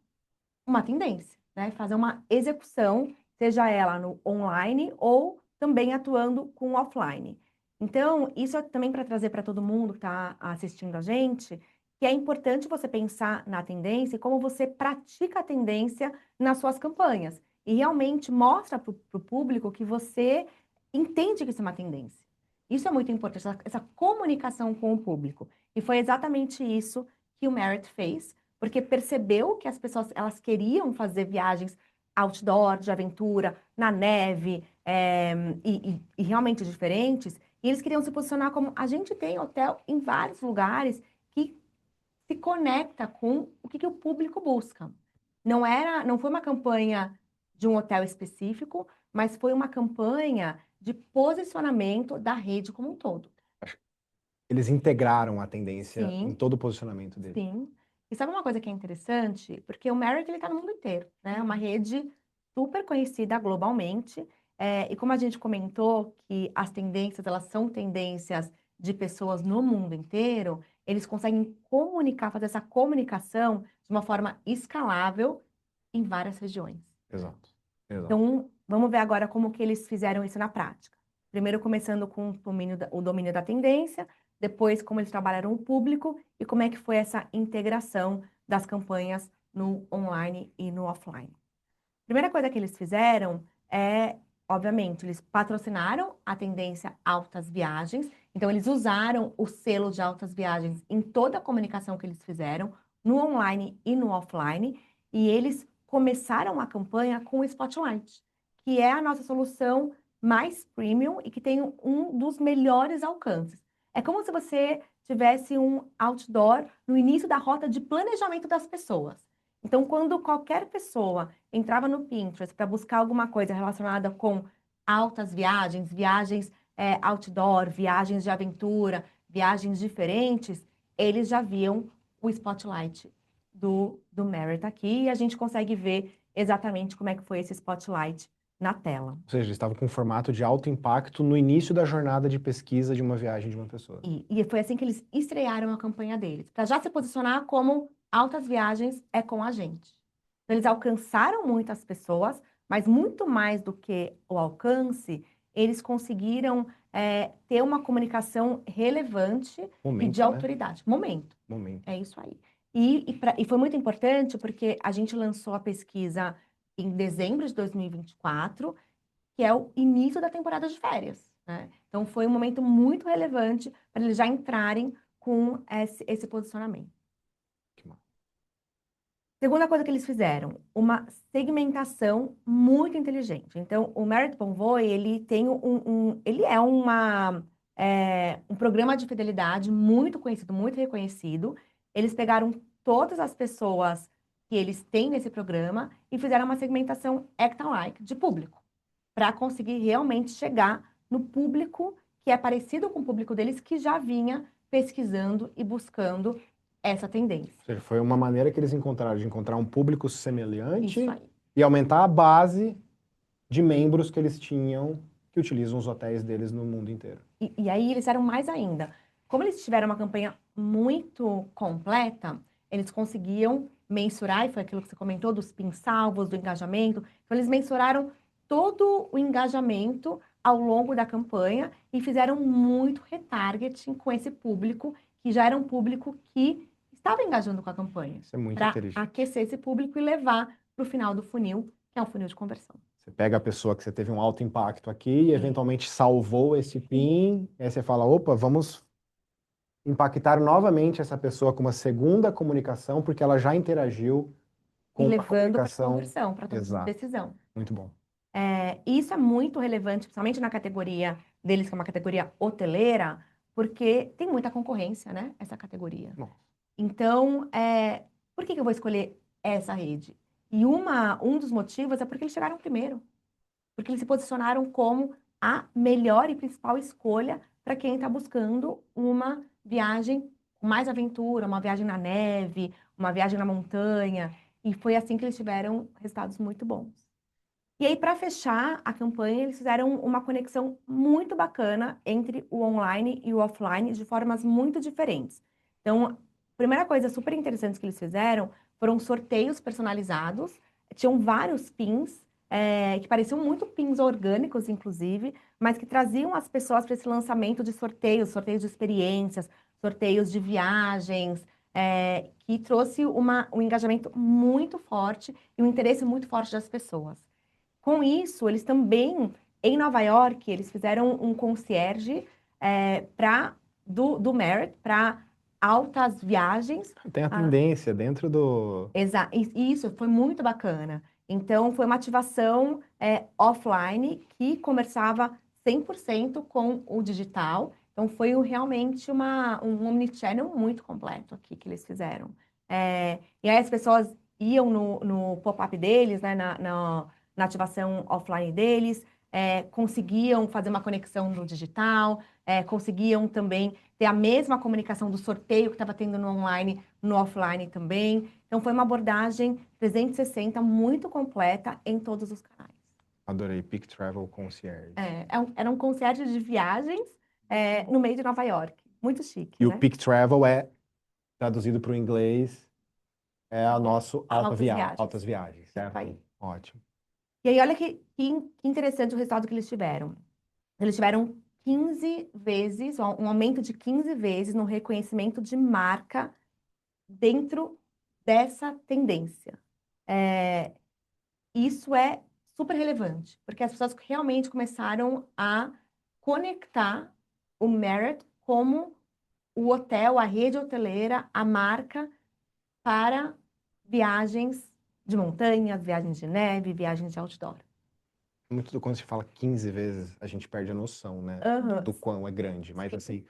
uma tendência, né? Fazer uma execução, seja ela no online ou também atuando com offline. Então, isso é também para trazer para todo mundo que está assistindo a gente, que é importante você pensar na tendência e como você pratica a tendência nas suas campanhas. E realmente mostra para o público que você entende que isso é uma tendência. Isso é muito importante, essa comunicação com o público. E foi exatamente isso que o Merit fez, porque percebeu que as pessoas elas queriam fazer viagens outdoor, de aventura, na neve, e realmente diferentes, e eles queriam se posicionar como a gente tem hotel em vários lugares que se conecta com o que o público busca. Não foi uma campanha de um hotel específico, mas foi uma campanha de posicionamento da rede como um todo. Eles integraram a tendência em Sim. todo o posicionamento dele. Sim. E sabe uma coisa que é interessante? Porque o Merit, ele tá no mundo inteiro, né? É uma rede super conhecida globalmente. E como a gente comentou que as tendências, elas são tendências de pessoas no mundo inteiro, eles conseguem comunicar, fazer essa comunicação de uma forma escalável em várias regiões. Exato. Exato. Então, vamos ver agora como que eles fizeram isso na prática. Primeiro, começando com o domínio da tendência, depois, como eles trabalharam o público e como é que foi essa integração das campanhas no online e no offline. Primeira coisa que eles fizeram obviamente, eles patrocinaram a tendência altas viagens, então eles usaram o selo de altas viagens em toda a comunicação que eles fizeram, no online e no offline, e eles começaram a campanha com o Spotlight, que é a nossa solução mais premium e que tem um dos melhores alcances. É como se você tivesse um outdoor no início da rota de planejamento das pessoas. Então, quando qualquer pessoa entrava no Pinterest para buscar alguma coisa relacionada com altas viagens, viagens outdoor, viagens de aventura, viagens diferentes, eles já viam o spotlight do Merit aqui e a gente consegue ver exatamente como é que foi esse spotlight na tela. Ou seja, eles estavam com um formato de alto impacto no início da jornada de pesquisa de uma viagem de uma pessoa. E foi assim que eles estrearam a campanha deles, para já se posicionar como altas viagens é com a gente. Então, eles alcançaram muitas pessoas, mas muito mais do que o alcance, eles conseguiram ter uma comunicação relevante e de autoridade. Momento. É isso aí. E foi muito importante porque a gente lançou a pesquisa em dezembro de 2024, que é o início da temporada de férias, né? Então, foi um momento muito relevante para eles já entrarem com esse posicionamento. Segunda coisa que eles fizeram, uma segmentação muito inteligente. Então, o Merit Bonvoy, ele tem ele é um programa de fidelidade muito conhecido, muito reconhecido. Eles pegaram todas as pessoas que eles têm nesse programa e fizeram uma segmentação act-alike de público, para conseguir realmente chegar no público que é parecido com o público deles, que já vinha pesquisando e buscando essa tendência. Ou seja, foi uma maneira que eles encontraram de encontrar um público semelhante Isso aí. E aumentar a base de membros que eles tinham que utilizam os hotéis deles no mundo inteiro. E aí eles eram mais ainda. Como eles tiveram uma campanha muito completa, eles conseguiam mensurar, e foi aquilo que você comentou, dos pins salvos, do engajamento. Então, eles mensuraram todo o engajamento ao longo da campanha e fizeram muito retargeting com esse público, que já era um público que estava engajando com a campanha, Isso é muito para inteligente. aquecer esse público e levar para o final do funil, que é um funil de conversão. Você pega a pessoa que você teve um alto impacto aqui e eventualmente salvou esse PIN, e aí você fala, opa, vamos impactar novamente essa pessoa com uma segunda comunicação, porque ela já interagiu E com uma levando para a comunicação. conversão, para tomar Exato. decisão. Muito bom. E isso é muito relevante, principalmente na categoria deles, que é uma categoria hoteleira, porque tem muita concorrência, né? Essa categoria. Bom, Então, por que eu vou escolher essa rede? E um dos motivos é porque eles chegaram primeiro. Porque eles se posicionaram como a melhor e principal escolha para quem está buscando uma viagem com mais aventura, uma viagem na neve, uma viagem na montanha. E foi assim que eles tiveram resultados muito bons. E aí, para fechar a campanha, eles fizeram uma conexão muito bacana entre o online e o offline de formas muito diferentes. Então, a primeira coisa super interessante que eles fizeram foram sorteios personalizados. Tinham vários pins, que pareciam muito pins orgânicos, inclusive, mas que traziam as pessoas para esse lançamento de sorteios, sorteios de experiências, sorteios de viagens, que trouxe um engajamento muito forte e um interesse muito forte das pessoas. Com isso, eles também, em Nova York, eles fizeram um concierge do Marriott para altas viagens. tem a tendência dentro do... E isso foi muito bacana. Então, foi uma ativação offline que conversava 100% com o digital. Então, foi realmente um omnichannel muito completo aqui que eles fizeram. E aí as pessoas iam no pop-up deles, né, na ativação offline deles, conseguiam fazer uma conexão no digital, conseguiam também ter a mesma comunicação do sorteio que estava tendo no online, no offline também. Então, foi uma abordagem 360 muito completa em todos os canais. Adorei, Peak Travel Concierge. Era um concierge de viagens no meio de Nova York. Muito chique, E né? o Peak Travel traduzido para o inglês, a nosso altas viagens, certo? Aí. Ótimo. E aí, olha que interessante o resultado que eles tiveram. Eles tiveram 15 vezes, um aumento de 15 vezes no reconhecimento de marca dentro dessa tendência. Isso é super relevante, porque as pessoas realmente começaram a conectar o Marriott como o hotel, a rede hoteleira, a marca para viagens de montanhas, viagens de neve, viagens de outdoor. Muito quando se fala 15 vezes, a gente perde a noção, né? Do quão é grande. Mas assim,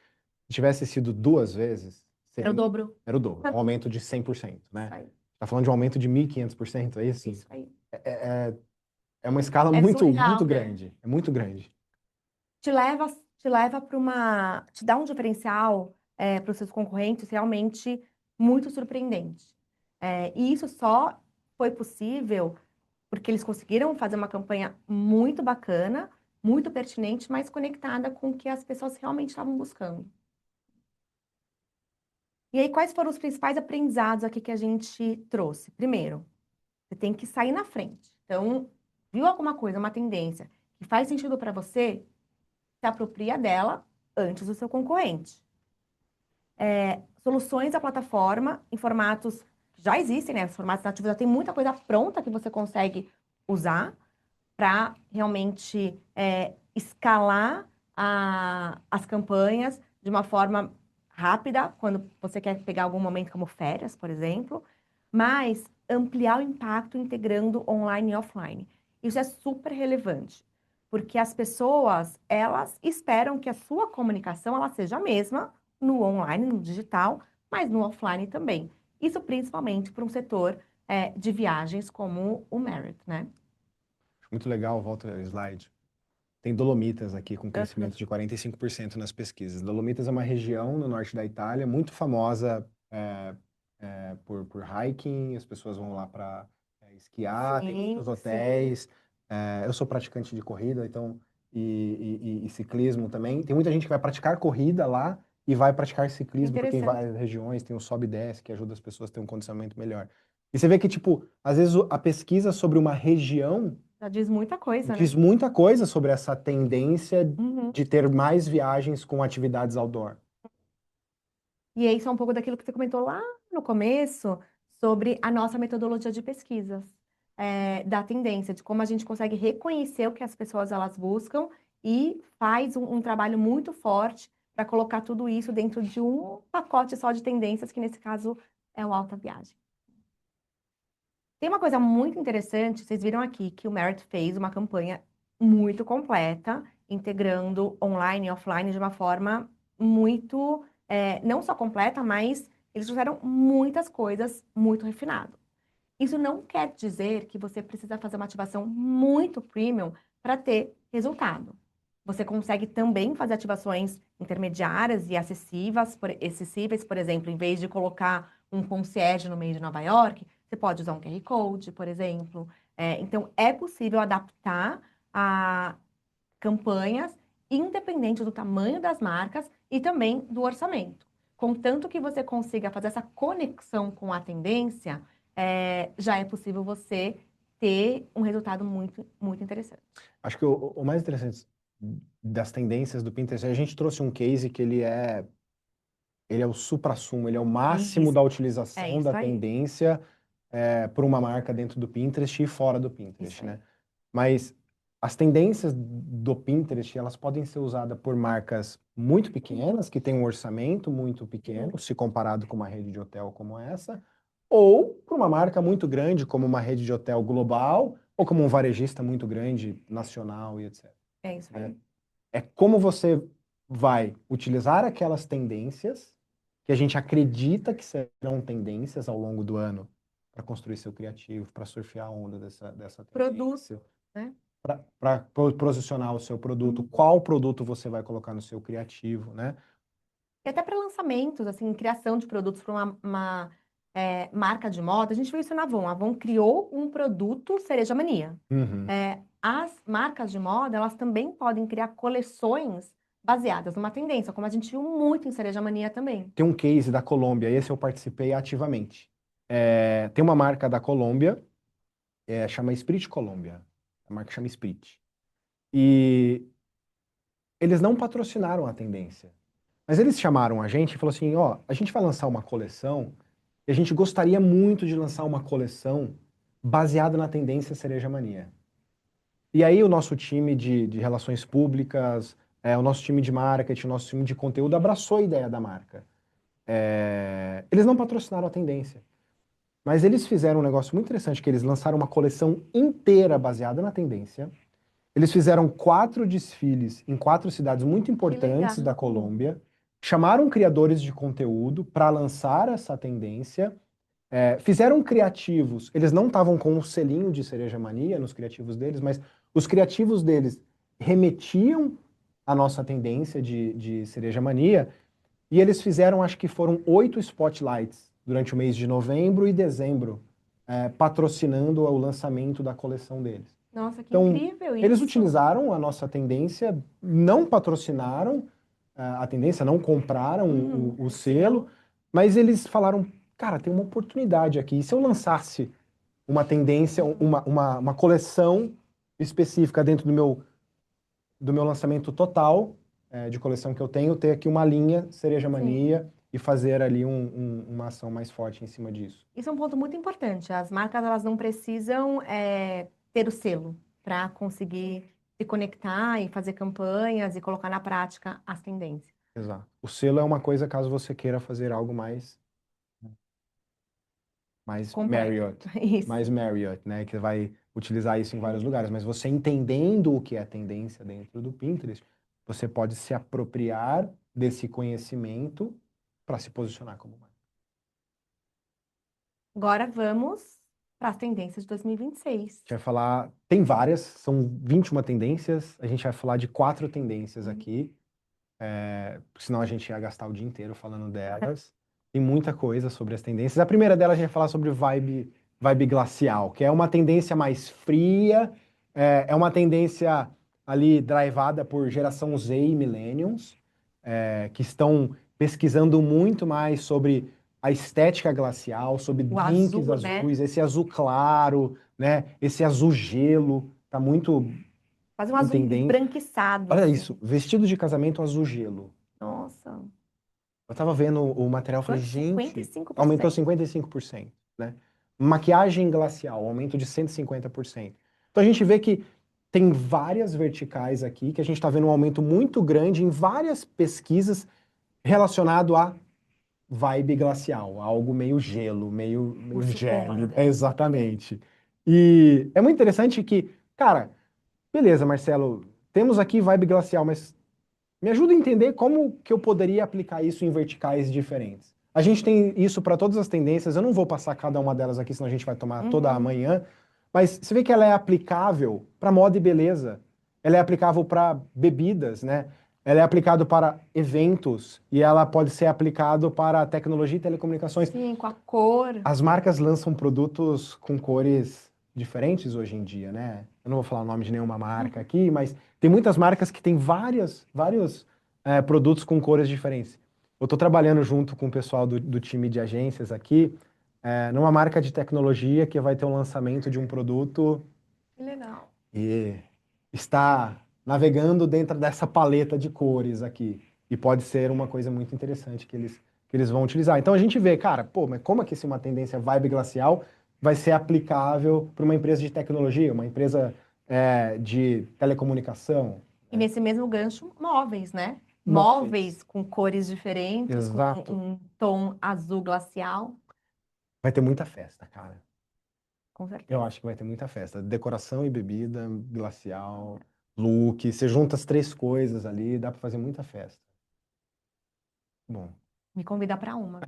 se tivesse sido 2 vezes, Era o dobro. Era o dobro. Um aumento de 100%, né? Isso aí. Tá falando de um aumento de 1.500%, é isso? Isso aí. É uma escala muito, surreal, muito né? grande. É muito grande. Te leva para te dá um diferencial para os seus concorrentes realmente muito surpreendente. E isso só foi possível porque eles conseguiram fazer uma campanha muito bacana, muito pertinente, mas conectada com o que as pessoas realmente estavam buscando. E aí, quais foram os principais aprendizados aqui que a gente trouxe? Primeiro, você tem que sair na frente. Então, viu alguma coisa, uma tendência que faz sentido para você, se apropria dela antes do seu concorrente. Soluções da plataforma em formatos que já existem, né? Os formatos nativos já tem muita coisa pronta que você consegue usar para realmente escalar as campanhas de uma forma rápida, quando você quer pegar algum momento como férias, por exemplo, mas ampliar o impacto integrando online e offline. Isso é super relevante, porque as pessoas, elas esperam que a sua comunicação ela seja a mesma no online, no digital, mas no offline também. Isso principalmente para um setor de viagens como o Marriott, né? Muito legal, volta ao slide. Tem Dolomitas aqui com crescimento de 45% nas pesquisas. Dolomitas é uma região no norte da Itália muito famosa por hiking, as pessoas vão lá para esquiar, tem muitos hotéis. Eu sou praticante de corrida, então e ciclismo também. Tem muita gente que vai praticar corrida lá e vai praticar ciclismo, porque em várias regiões tem um sobe e desce que ajuda as pessoas a ter um condicionamento melhor. E você vê que, tipo, às vezes a pesquisa sobre uma região Já diz muita coisa, né? diz muita coisa sobre essa tendência Uhum. de ter mais viagens com atividades outdoor. E isso é um pouco daquilo que você comentou lá no começo, sobre a nossa metodologia de pesquisas, da tendência, de como a gente consegue reconhecer o que as pessoas elas buscam e faz um trabalho muito forte para colocar tudo isso dentro de um pacote só de tendências, que nesse caso é o Alta Viagem. Tem uma coisa muito interessante, vocês viram aqui que o Merit fez uma campanha muito completa, integrando online e offline de uma forma muito, não só completa, mas eles trouxeram muitas coisas muito refinado. Isso não quer dizer que você precisa fazer uma ativação muito premium para ter resultado. Você consegue também fazer ativações intermediárias e acessíveis, por exemplo, em vez de colocar um concierge no meio de Nova York, você pode usar um QR Code, por exemplo. Então, é possível adaptar a campanhas independente do tamanho das marcas e também do orçamento. Contanto que você consiga fazer essa conexão com a tendência, já é possível você ter um resultado muito, muito interessante. Acho que o mais interessante das tendências do Pinterest, a gente trouxe um case que ele é o suprassumo, ele é o máximo Isso, da é utilização da isso aí. tendência por uma marca dentro do Pinterest e fora do Isso Pinterest, aí. né? Mas as tendências do Pinterest, elas podem ser usadas por marcas muito pequenas, que têm um orçamento muito pequeno, se comparado com uma rede de hotel como essa, ou por uma marca muito grande, como uma rede de hotel global, ou como um varejista muito grande, nacional e etc. É isso aí. É como você vai utilizar aquelas tendências que a gente acredita que serão tendências ao longo do ano para construir seu criativo, para surfear a onda dessa Produto, tendência, né? para posicionar o seu produto, Uhum. qual produto você vai colocar no seu criativo, né? E até para lançamentos, assim, criação de produtos para uma marca de moda. A gente viu isso na Avon. A Avon criou um produto Cereja Mania. Uhum. As marcas de moda, elas também podem criar coleções baseadas numa tendência, como a gente viu muito em Cereja Mania também. Tem um case da Colômbia, esse eu participei ativamente. Tem uma marca da Colômbia, chama Esprit Colômbia. A marca chama Esprit. E eles não patrocinaram a tendência. Mas eles chamaram a gente e falaram assim, ó, a gente vai lançar uma coleção e a gente gostaria muito de lançar uma coleção baseada na tendência Cereja Mania. E aí o nosso time de relações públicas, o nosso time de marketing, o nosso time de conteúdo abraçou a ideia da marca. Eles não patrocinaram a tendência, mas eles fizeram um negócio muito interessante, que eles lançaram uma coleção inteira baseada na tendência. Eles fizeram 4 desfiles em 4 cidades muito Que legal. importantes da Colômbia, chamaram criadores de conteúdo para lançar essa tendência, fizeram criativos. Eles não estavam com o selinho de Cereja Mania nos criativos deles, mas os criativos deles remetiam à nossa tendência de Cereja Mania, e eles fizeram, acho que foram 8 spotlights durante o mês de novembro e dezembro, patrocinando o lançamento da coleção deles. Nossa, que Então, incrível eles isso. utilizaram a nossa tendência, não patrocinaram a tendência, não compraram o selo, mas eles falaram, cara, tem uma oportunidade aqui. E se eu lançasse uma tendência, uma coleção específica dentro do meu lançamento total, de coleção que eu tenho, ter aqui uma linha Cereja Sim. Mania e fazer ali uma ação mais forte em cima disso. Isso é um ponto muito importante. As marcas, elas não precisam ter o selo para conseguir se conectar e fazer campanhas e colocar na prática as tendências. Exato. O selo é uma coisa caso você queira fazer algo mais Completo. Marriott, Isso. mais Marriott, né? Que vai utilizar isso em vários lugares. Mas você entendendo o que é tendência dentro do Pinterest, você pode se apropriar desse conhecimento para se posicionar como marca. Agora vamos para as tendências de A 2026. gente vai falar, tem várias, são 21 tendências, a gente vai falar de 4 tendências aqui, senão a gente ia gastar o dia inteiro falando delas. Tem muita coisa sobre as tendências. A primeira delas a gente vai falar sobre vibe glacial, que é uma tendência mais fria, é uma tendência ali drivada por geração Z e Millennials, que estão pesquisando muito mais sobre a estética glacial, sob O drinks azul, né? azuis, esse azul claro, né? Esse azul gelo, tá muito Quase um em azul tendência. esbranquiçado, Olha assim. isso, vestido de casamento azul gelo. Nossa. Eu tava vendo o material, falei, Quanto? gente, aumentou 55%. 55%, né? Maquiagem glacial, aumento de 150%. Então a gente vê que tem várias verticais aqui, que a gente está vendo um aumento muito grande em várias pesquisas relacionado a vibe glacial, algo meio gelo, meio Urso polar, gélido. né? É, exatamente. E é muito interessante que, cara, beleza, Marcelo, temos aqui vibe glacial, mas me ajuda a entender como que eu poderia aplicar isso em verticais diferentes. A gente tem isso para todas as tendências, eu não vou passar cada uma delas aqui, senão a gente vai tomar toda a Uhum. manhã, mas você vê que ela é aplicável para moda e beleza, ela é aplicável para bebidas, né? Ela é aplicável para eventos e ela pode ser aplicado para tecnologia e telecomunicações. Sim, com a cor. As marcas lançam produtos com cores diferentes hoje em dia, né? Eu não vou falar o nome de nenhuma marca aqui, mas tem muitas marcas que têm vários produtos com cores diferentes. Eu estou trabalhando junto com o pessoal do time de agências aqui, numa marca de tecnologia que vai ter um lançamento de um produto Que legal. e está navegando dentro dessa paleta de cores aqui. E pode ser uma coisa muito interessante que eles vão utilizar. Então a gente vê, cara, pô, mas como é que se uma tendência vibe glacial vai ser aplicável para uma empresa de tecnologia, uma empresa de telecomunicação? E nesse mesmo gancho, móveis, né? Móveis. Móveis com cores diferentes, com Exato. um tom azul glacial, Vai ter muita festa, cara. com Eu certeza. acho que vai ter muita festa. Decoração e bebida, glacial, look. Você junta as três coisas ali, dá para fazer muita festa. Bom. Me convida para uma.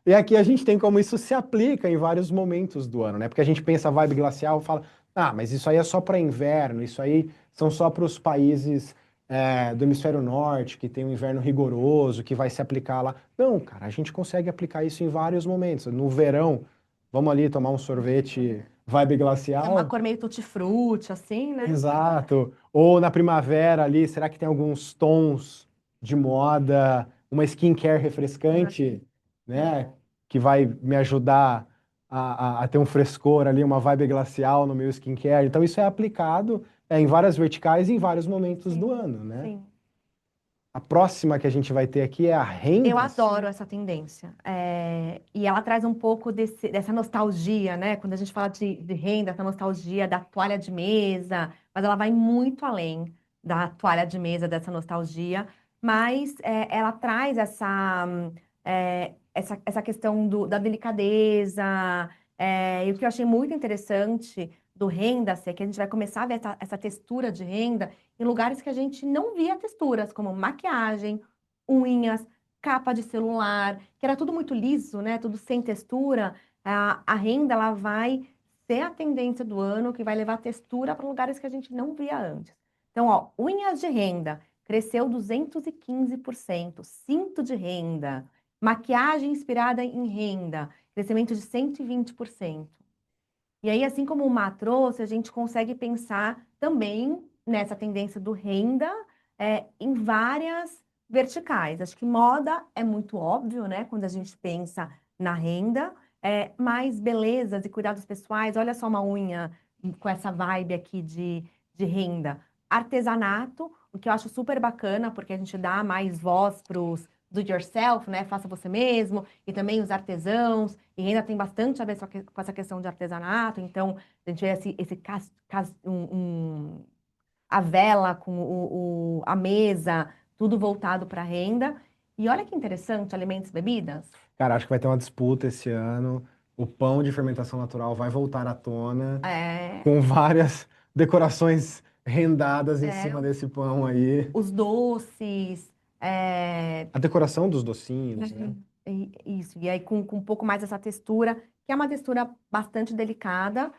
E aqui a gente tem como isso se aplica em vários momentos do ano, né? Porque a gente pensa vibe glacial e fala, ah, mas isso aí é só para inverno, isso aí são só para os países do hemisfério norte, que tem um inverno rigoroso, que vai se aplicar lá. Não, cara, a gente consegue aplicar isso em vários momentos. No verão, vamos ali tomar um sorvete vibe É uma glacial? cor meio tutti-frutti, assim, né? Exato. Ou na primavera ali, será que tem alguns tons de moda, uma skincare refrescante, né? Que vai me ajudar a ter um frescor ali, uma vibe glacial no meu skincare. Então, isso é aplicado em várias verticais e em vários momentos do Sim, ano, né? sim. A próxima que a gente vai ter aqui é a Eu rendas. adoro essa tendência. E ela traz um pouco dessa nostalgia, né? Quando a gente fala de renda, essa nostalgia da toalha de mesa, mas ela vai muito além da toalha de mesa, dessa nostalgia. Mas ela traz essa questão da delicadeza. E o que eu achei muito interessante do renda-se é que a gente vai começar a ver essa textura de renda em lugares que a gente não via texturas, como maquiagem, unhas, capa de celular, que era tudo muito liso, né? Tudo sem textura. A renda ela vai ser a tendência do ano que vai levar textura para lugares que a gente não via antes. Então, ó, unhas de renda cresceu 215%, cinto de renda, maquiagem inspirada em renda, crescimento de 120%. E aí, assim como o Má trouxe, a gente consegue pensar também nessa tendência do renda em várias verticais. Acho que moda é muito óbvio, né? Quando a gente pensa na renda, mas belezas e cuidados pessoais, olha só uma unha com essa vibe aqui de renda. Artesanato, o que eu acho super bacana, porque a gente dá mais voz para os do it yourself, né? Faça você mesmo, e também os artesãos, e ainda tem bastante a ver com essa questão de artesanato, então a gente vê a vela com a mesa, tudo voltado para renda. E olha que interessante, alimentos e bebidas. Cara, acho que vai ter uma disputa esse ano. O pão de fermentação natural vai voltar à tona, É, com várias decorações rendadas em é, cima desse pão aí. os doces, A decoração dos docinhos, né? isso, e aí com um pouco mais essa textura, que é uma textura bastante delicada,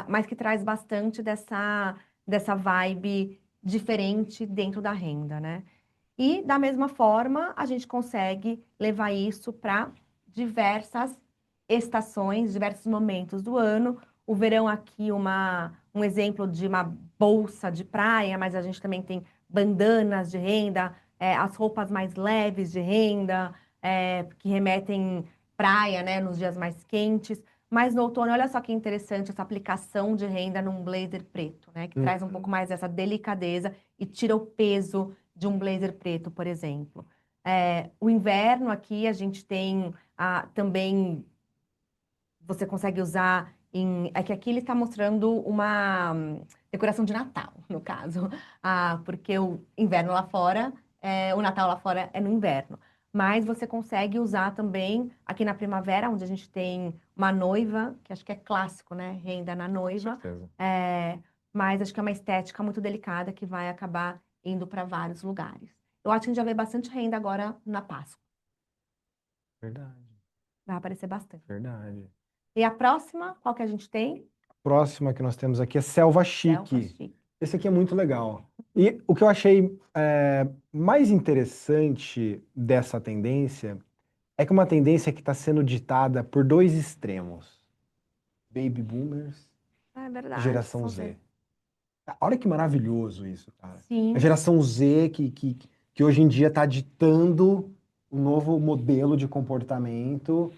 mas que traz bastante dessa vibe diferente dentro da renda, né? E da mesma forma, a gente consegue levar isso para diversas estações, diversos momentos do ano. O verão aqui, um exemplo de uma bolsa de praia, mas a gente também tem bandanas de renda, as roupas mais leves de renda, que remetem praia, né, nos dias mais quentes. Mas no outono, olha só que interessante essa aplicação de renda num blazer preto, né, que traz um pouco mais essa delicadeza e tira o peso de um blazer preto, por exemplo. O inverno aqui a gente tem também você consegue usar em. É que aqui ele está mostrando uma decoração de Natal, no caso. Porque o inverno lá fora, o Natal lá fora é no inverno. Mas você consegue usar também aqui na primavera, onde a gente tem uma noiva, que acho que é clássico, né? Renda na noiva. Com certeza. Mas acho que é uma estética muito delicada que vai acabar indo para vários lugares. Eu acho que a gente já vê bastante renda agora na Páscoa. Verdade, Vai aparecer bastante. verdade. E a próxima, qual que a gente tem? Próxima que nós temos aqui é Selva Selva Chique. chique. Esse aqui é muito legal. E o que eu achei mais interessante dessa tendência é que uma tendência que está sendo ditada por dois extremos: Baby Boomers É e verdade, Geração são Z. Z. Olha que maravilhoso isso, cara. A Sim, geração Z que hoje em dia está ditando um novo modelo de comportamento.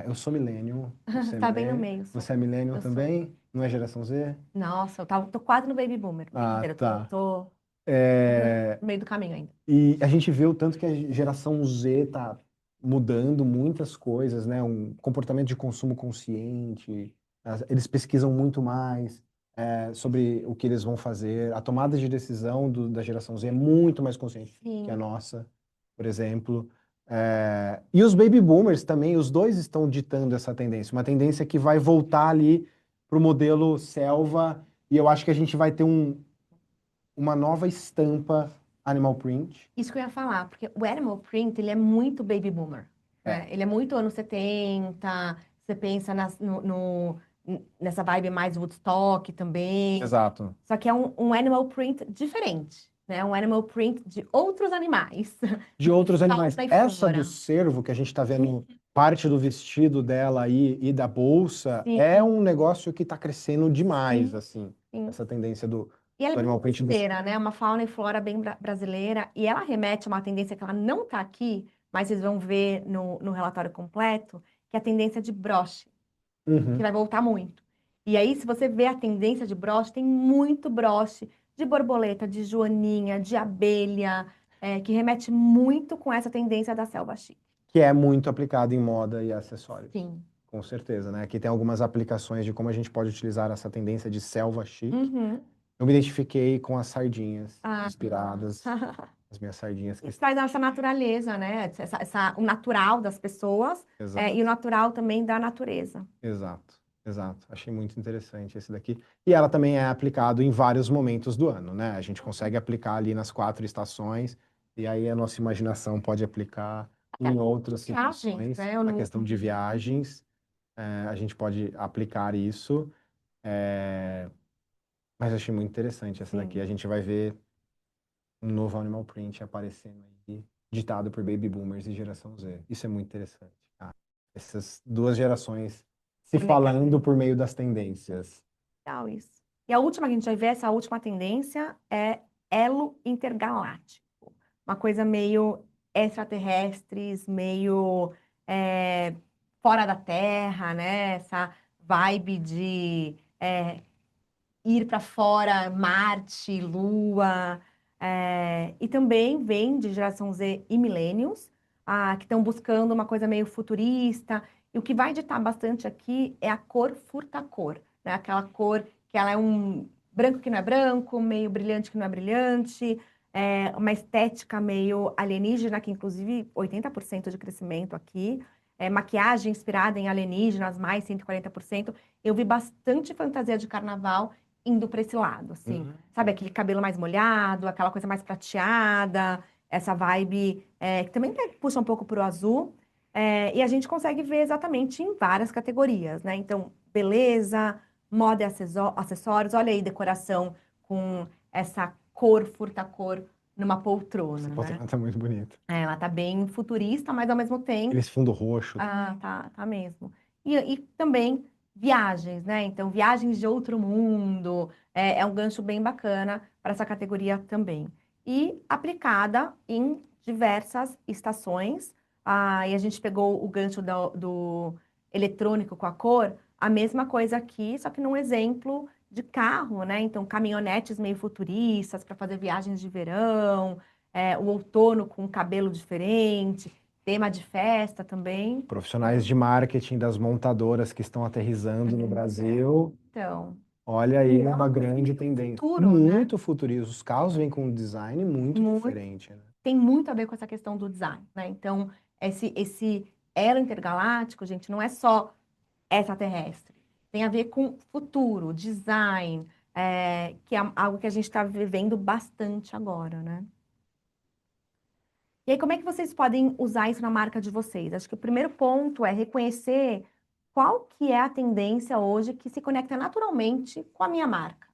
Eu sou millennial, tá bem no meio, sou. você é millennial Eu sou. também? Não é geração Z? Nossa, tô quase no baby boomer. Ah, Brincadeira, tá. tô É, no meio do caminho ainda. e a gente vê o tanto que a geração Z está mudando muitas coisas, né? Um comportamento de consumo consciente. Eles pesquisam muito mais sobre o que eles vão fazer. A tomada de decisão da geração Z é muito mais consciente que a Sim. nossa, por exemplo. E os baby boomers também, os dois estão ditando essa tendência. Uma tendência que vai voltar ali para o modelo selva. E eu acho que a gente vai ter uma nova estampa animal print. Isso que eu ia falar, porque o animal print, ele é muito baby boomer, É, né? Ele é muito anos 70, você pensa nessa vibe mais Woodstock também. exato. Só que é um animal print diferente, né? Um animal print de outros animais. De outros animais. Fauna e Essa do flora. cervo, que a gente está vendo parte do vestido dela aí e da bolsa, é Sim, um negócio que está crescendo demais, sim, assim. sim. Essa tendência E ela é do bem animal print do brasileira, né? Uma fauna e flora bem brasileira. E ela remete a uma tendência que ela não está aqui, mas vocês vão ver no relatório completo, que é a tendência de broche, que Uhum. vai voltar muito. E aí, se você vê a tendência de broche, tem muito broche de borboleta, de joaninha, de abelha, que remete muito com essa tendência da selva chique. Que é muito aplicado em moda e acessórios. Sim. Com certeza, né? Aqui tem algumas aplicações de como a gente pode utilizar essa tendência de selva chique. Uhum. Eu me identifiquei com as sardinhas Ah. inspiradas, as minhas sardinhas que Isso traz essa naturaleza, né? O natural das pessoas, exato. e o natural também da natureza. Exato, exato. Achei muito interessante esse daqui. E ela também é aplicado em vários momentos do ano, né? A gente consegue aplicar ali nas 4 estações, e aí a nossa imaginação pode aplicar Até em outras viagens, situações. né? Eu A não... questão de viagens, a gente pode aplicar isso. Mas achei muito interessante essa daqui. Sim. A gente vai ver um novo Animal Print aparecendo aí, ditado por Baby Boomers e Geração Z. Isso é muito interessante, tá? Essas duas gerações se Legal, falando por meio das tendências. legal isso. E a última que a gente vai ver, essa última tendência, é elo intergaláctico. Uma coisa meio extraterrestres, meio é, fora da Terra, né? Essa vibe de ir para fora, Marte, Lua, e também vem de geração Z e millennials, que estão buscando uma coisa meio futurista. E o que vai ditar bastante aqui é a cor furta-cor, né? Aquela cor que ela é um branco que não é branco, meio brilhante que não é brilhante, uma estética meio alienígena, que inclusive 80% de crescimento aqui. Maquiagem inspirada em alienígenas, mais 140%. Eu vi bastante fantasia de carnaval indo para esse lado, assim. Sabe, aquele cabelo mais molhado, aquela coisa mais prateada, essa vibe que também puxa um pouco pro azul. E a gente consegue ver exatamente em várias categorias, né? Então, beleza, moda e acessórios, olha aí, decoração com essa cor, furta-cor, numa poltrona, Essa né? poltrona tá muito bonita. Ela tá bem futurista, mas ao mesmo tempo Esse fundo roxo. tá mesmo. E também viagens, né? Então, viagens de outro mundo é um gancho bem bacana para essa categoria também. E aplicada em diversas estações. e a gente pegou o gancho do eletrônico com a cor, a mesma coisa aqui, só que num exemplo de carro, né? Então, caminhonetes meio futuristas para fazer viagens de verão, o outono com cabelo diferente, tema de festa também. Profissionais de marketing das montadoras que estão aterrissando no Brasil. Então, Olha aí uma grande tendência. futuro, né? Muito futurista. Os carros vêm com um design muito Muito, diferente, né? tem muito a ver com essa questão do design, né? Então, esse elo intergaláctico, gente, não é só extraterrestre. Tem a ver com futuro, design, que é algo que a gente está vivendo bastante agora, né? E aí, como é que vocês podem usar isso na marca de vocês? Acho que o primeiro ponto é reconhecer qual que é a tendência hoje que se conecta naturalmente com a minha marca.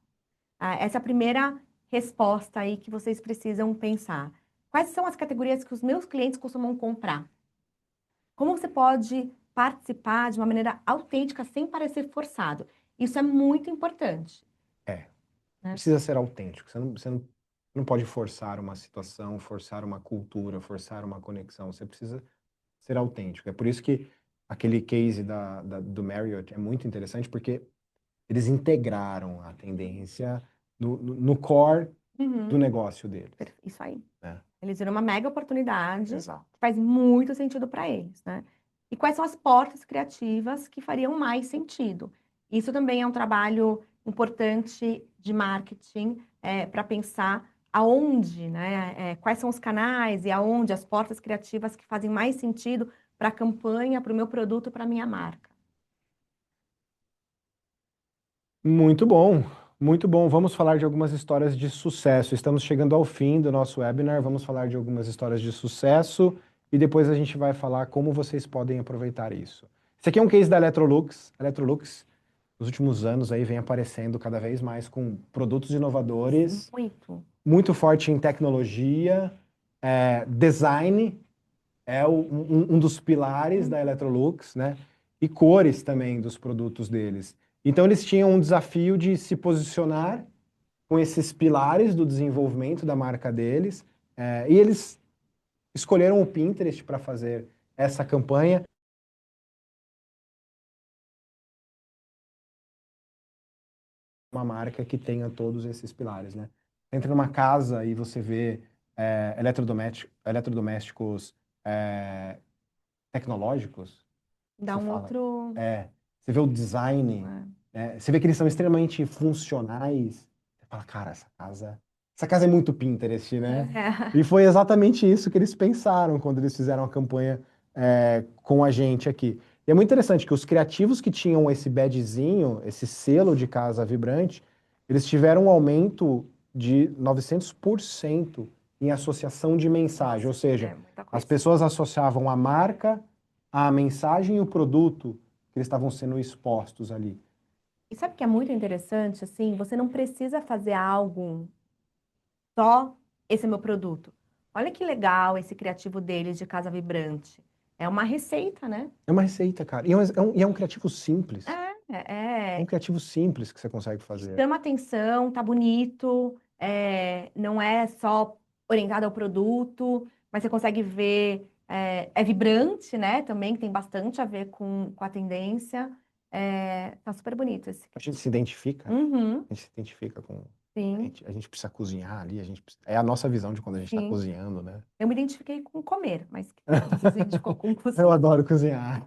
Essa é a primeira resposta aí que vocês precisam pensar. Quais são as categorias que os meus clientes costumam comprar? Como você pode participar de uma maneira autêntica sem parecer forçado? Isso é muito importante, É, né? precisa ser autêntico. Você não pode forçar uma situação, forçar uma cultura, forçar uma conexão. Você precisa ser autêntico. É por isso que aquele case do Marriott é muito interessante, porque eles integraram a tendência no core do Uhum, negócio deles, isso aí. né? Eles viram uma mega oportunidade, Exato. que faz muito sentido para eles, né? E quais são as portas criativas que fariam mais sentido? Isso também é um trabalho importante de marketing para pensar aonde, né? Quais são os canais e aonde as portas criativas que fazem mais sentido para a campanha, para o meu produto, para a minha marca. Muito bom, muito bom. Vamos falar de algumas histórias de sucesso. Estamos chegando ao fim do nosso webinar. Vamos falar de algumas histórias de sucesso e depois a gente vai falar como vocês podem aproveitar isso. Esse aqui é um case da Electrolux. A Electrolux, nos últimos anos, aí vem aparecendo cada vez mais com produtos inovadores, Muito. muito forte em tecnologia, design é um dos pilares da Electrolux, né? E cores também dos produtos deles. Então eles tinham um desafio de se posicionar com esses pilares do desenvolvimento da marca deles, e eles escolheram o Pinterest para fazer essa campanha. Uma marca que tenha todos esses pilares, né? Entra numa casa e você vê eletrodomésticos tecnológicos. Dá Você um fala, outro. você vê o design, você vê que eles são extremamente funcionais. Você fala, cara, essa casa é muito Pinterest, né? E foi exatamente isso que eles pensaram quando eles fizeram a campanha com a gente aqui. E é muito interessante que os criativos que tinham esse badgezinho, esse selo de casa vibrante, eles tiveram um aumento de 900% em associação de mensagem, ou seja, Muita as coisa. pessoas associavam a marca, a mensagem e o produto que eles estavam sendo expostos ali. E sabe o que é muito interessante? Assim, você não precisa fazer algo só esse é meu produto. Olha que legal esse criativo deles de Casa Vibrante. É uma receita, né? É uma receita, cara. E é um criativo simples. É um É, criativo simples que você consegue fazer. chama atenção, tá bonito, não é só orientado ao produto, mas você consegue ver, é vibrante, né? Também tem bastante a ver com a tendência. Tá super bonito esse. A gente se identifica, Uhum, a gente se identifica com. A sim, gente, a gente precisa cozinhar ali, é a nossa visão de quando a gente está sim. cozinhando, né? Eu me identifiquei com comer, mas que tal você se identificou com Eu cozinhar? adoro cozinhar.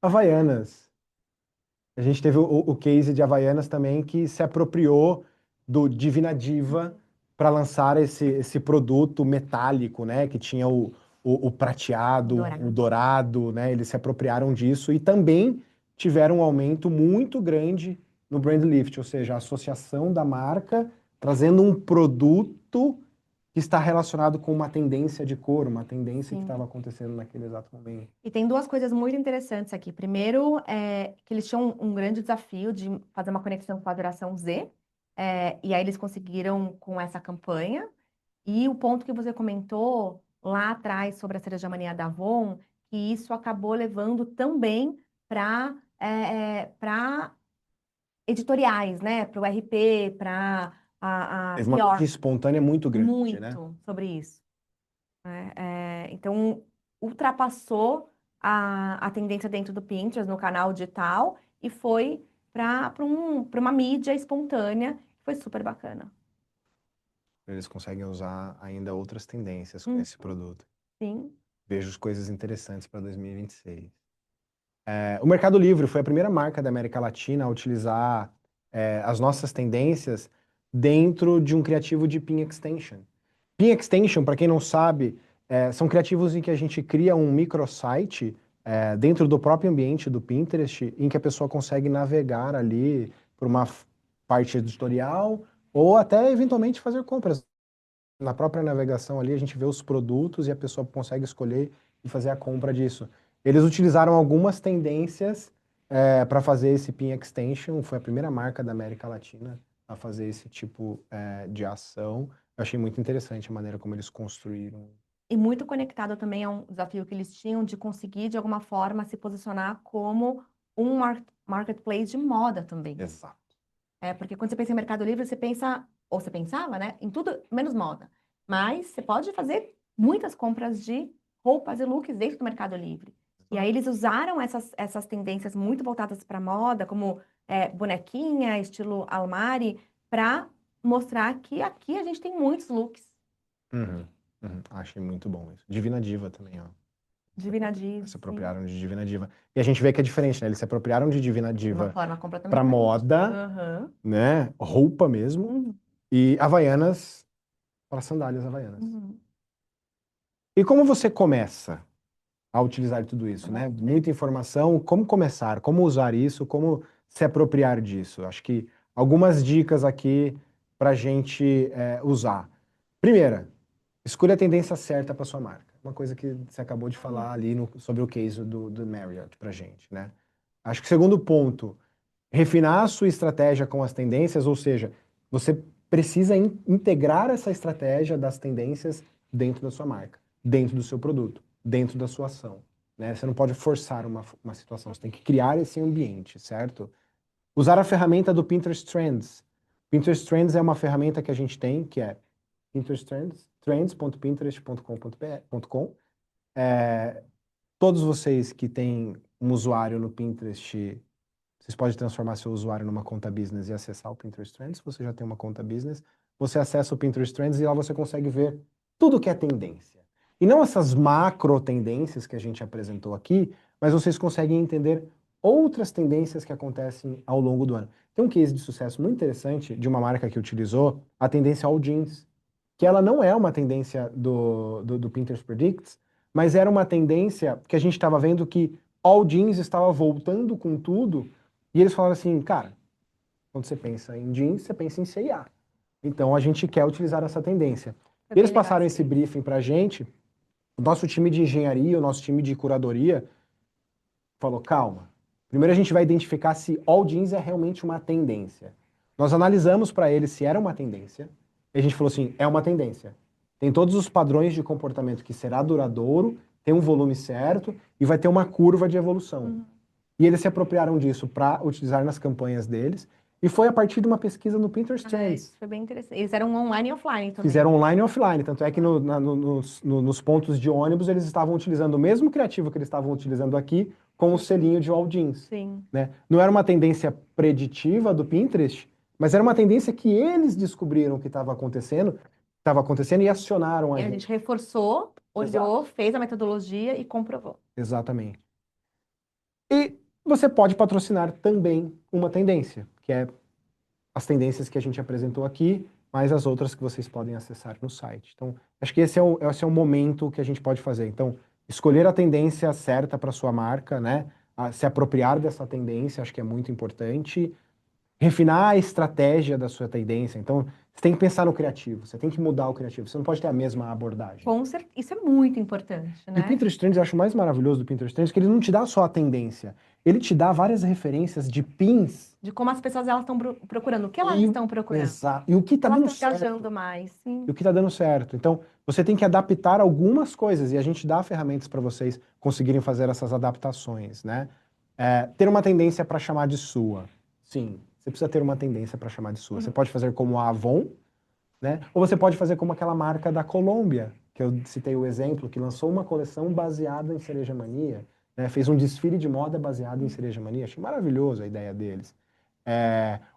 Havaianas. A gente teve o case de Havaianas também que se apropriou do Divina Diva para lançar esse produto metálico, né? Que tinha o prateado, o dourado, né? Eles se apropriaram disso e também tiveram um aumento muito grande no brand lift, ou seja, a associação da marca trazendo um produto que está relacionado com uma tendência de cor, uma tendência que Sim. estava acontecendo naquele exato momento. E tem duas coisas muito interessantes aqui. Primeiro, que eles tinham um grande desafio de fazer uma conexão com a geração Z, e aí eles conseguiram com essa campanha. E o ponto que você comentou lá atrás sobre a Cereja Mania da Avon, que isso acabou levando também para editoriais, né? Para o RP, para a Teve uma mídia PR, espontânea muito grande, né? muito sobre isso. Então, ultrapassou a tendência dentro do Pinterest, no canal digital, e foi para uma mídia espontânea. Foi super bacana. Eles conseguem usar ainda outras tendências com esse produto. Sim. Vejo coisas interessantes para 2026. O Mercado Livre foi a primeira marca da América Latina a utilizar as nossas tendências dentro de um criativo de Pin Extension. Pin Extension, para quem não sabe, são criativos em que a gente cria um microsite dentro do próprio ambiente do Pinterest, em que a pessoa consegue navegar ali por uma parte editorial ou até eventualmente fazer compras. Na própria navegação ali, a gente vê os produtos e a pessoa consegue escolher e fazer a compra disso. Eles utilizaram algumas tendências para fazer esse Pin Extension, foi a primeira marca da América Latina a fazer esse tipo de ação. Eu achei muito interessante a maneira como eles construíram. E muito conectado também a um desafio que eles tinham de conseguir, de alguma forma, se posicionar como um marketplace de moda também. Exato. Porque quando você pensa em Mercado Livre, você pensa, ou você pensava, né, em tudo menos moda. Mas você pode fazer muitas compras de roupas e looks dentro do Mercado Livre. E aí eles usaram essas tendências muito voltadas para moda, como bonequinha, estilo Almari, para mostrar que aqui a gente tem muitos looks. Achei muito bom isso. Divina Diva também, ó. Divina Diva. Se apropriaram de Divina Diva. E a gente vê que é diferente, né? Eles se apropriaram de Divina De uma Diva forma completamente pra diferente. moda, né? Roupa mesmo. E Havaianas para sandálias Havaianas. E como você começa a utilizar tudo isso, né? Muita informação, como começar, como usar isso, como se apropriar disso. Acho que algumas dicas aqui pra gente usar. Primeira, escolha a tendência certa para sua marca. Uma coisa que você acabou de falar ali sobre o case do Marriott pra gente, né? Acho que o segundo ponto, refinar a sua estratégia com as tendências, ou seja, você precisa integrar essa estratégia das tendências dentro da sua marca, dentro do seu produto, dentro da sua ação, né? Você não pode forçar uma situação, você tem que criar esse ambiente, certo? Usar a ferramenta do Pinterest Trends. Pinterest Trends é uma ferramenta que a gente tem, que é Pinterest Trends, trends.pinterest.com.br. Todos vocês que têm um usuário no Pinterest, vocês podem transformar seu usuário numa conta business e acessar o Pinterest Trends. Se você já tem uma conta business, você acessa o Pinterest Trends e lá você consegue ver tudo que é tendência. E não essas macro tendências que a gente apresentou aqui, mas vocês conseguem entender outras tendências que acontecem ao longo do ano. Tem um case de sucesso muito interessante de uma marca que utilizou a tendência All Jeans, que ela não é uma tendência do Pinterest Predicts, mas era uma tendência que a gente estava vendo que All Jeans estava voltando com tudo, e eles falaram assim, cara, quando você pensa em jeans, você pensa em C&A. Então a gente quer utilizar essa tendência. E eles passaram esse briefing pra gente, o nosso time de engenharia, o nosso time de curadoria, falou, calma, primeiro a gente vai identificar se All Jeans é realmente uma tendência. Nós analisamos para eles se era uma tendência, e a gente falou assim, é uma tendência. Tem todos os padrões de comportamento que será duradouro, tem um volume certo e vai ter uma curva de evolução. E eles se apropriaram disso para utilizar nas campanhas deles. E foi a partir de uma pesquisa no Pinterest Trends. Isso foi bem interessante. Eles eram online e offline também. Fizeram online e offline. Tanto é que nos pontos de ônibus eles estavam utilizando o mesmo criativo que eles estavam utilizando aqui com o selinho de All Jeans. Sim. Né? Não era uma tendência preditiva do Pinterest, mas era uma tendência que eles descobriram que estava acontecendo e acionaram a E a gente reforçou, olhou, fez a metodologia e comprovou. Exatamente. E você pode patrocinar também uma tendência, que é as tendências que a gente apresentou aqui, mais as outras que vocês podem acessar no site. Então, acho que esse é o momento que a gente pode fazer. Então, escolher a tendência certa para sua marca, né? Se apropriar dessa tendência, acho que é muito importante. Refinar a estratégia da sua tendência. Então, você tem que pensar no criativo, você tem que mudar o criativo, você não pode ter a mesma abordagem. Com certeza, isso é muito importante, né? E o Pinterest Trends, eu acho mais maravilhoso do Pinterest Trends, que ele não te dá só a tendência, ele te dá várias referências de pins. De como as pessoas elas estão procurando, o que elas estão procurando. Exato. E o que está dando certo. Engajando mais, sim. E o que está dando certo. Então, você tem que adaptar algumas coisas, e a gente dá ferramentas para vocês conseguirem fazer essas adaptações, né? Ter uma tendência para chamar de sua. Sim, você precisa ter uma tendência para chamar de sua. Você pode fazer como a Avon, né? Ou você pode fazer como aquela marca da Colômbia, que eu citei o exemplo, que lançou uma coleção baseada em Cereja Mania, né? Fez um desfile de moda baseado em Cereja Mania. Achei maravilhoso a ideia deles.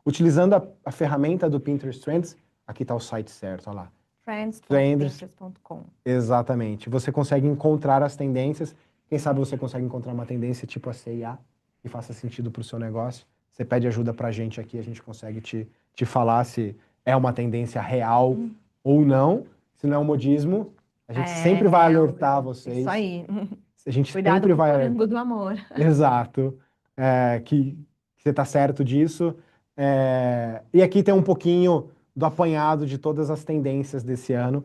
Utilizando a ferramenta do Pinterest Trends, aqui está o site certo, olha lá. Trends.pinterest.com. Exatamente. Você consegue encontrar as tendências. Quem sabe você consegue encontrar uma tendência tipo a CIA que faça sentido para o seu negócio. Você pede ajuda para a gente aqui, a gente consegue te falar se é uma tendência real ou não. Se não é um modismo, a gente sempre vai alertar vocês. Isso aí. A gente Cuidado sempre com o vai. morango do amor. Exato. Que você está certo disso. E aqui tem um pouquinho do apanhado de todas as tendências desse ano.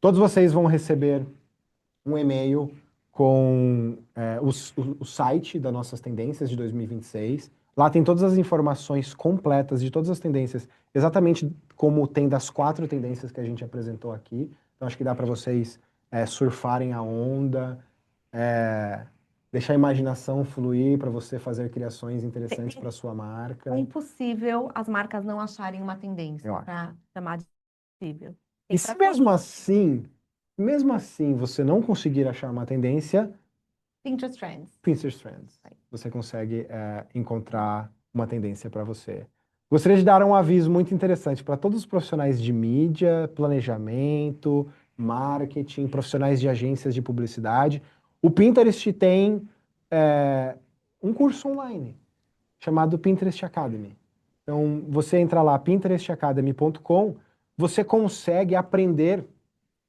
Todos vocês vão receber um e-mail com o site das nossas tendências de 2026. Lá tem todas as informações completas de todas as tendências, exatamente como tem das 4 tendências que a gente apresentou aqui. Então, acho que dá para vocês surfarem a onda, deixar a imaginação fluir para você fazer criações interessantes para sua marca. É impossível as marcas não acharem uma tendência Eu acho. para chamar de possível. E se mesmo assim você não conseguir achar uma tendência, Pinterest Trends. Pinterest Trends. Você consegue encontrar uma tendência para você. Gostaria de dar um aviso muito interessante para todos os profissionais de mídia, planejamento, marketing, profissionais de agências de publicidade. O Pinterest tem um curso online chamado Pinterest Academy. Então, você entra lá, pinterestacademy.com, você consegue aprender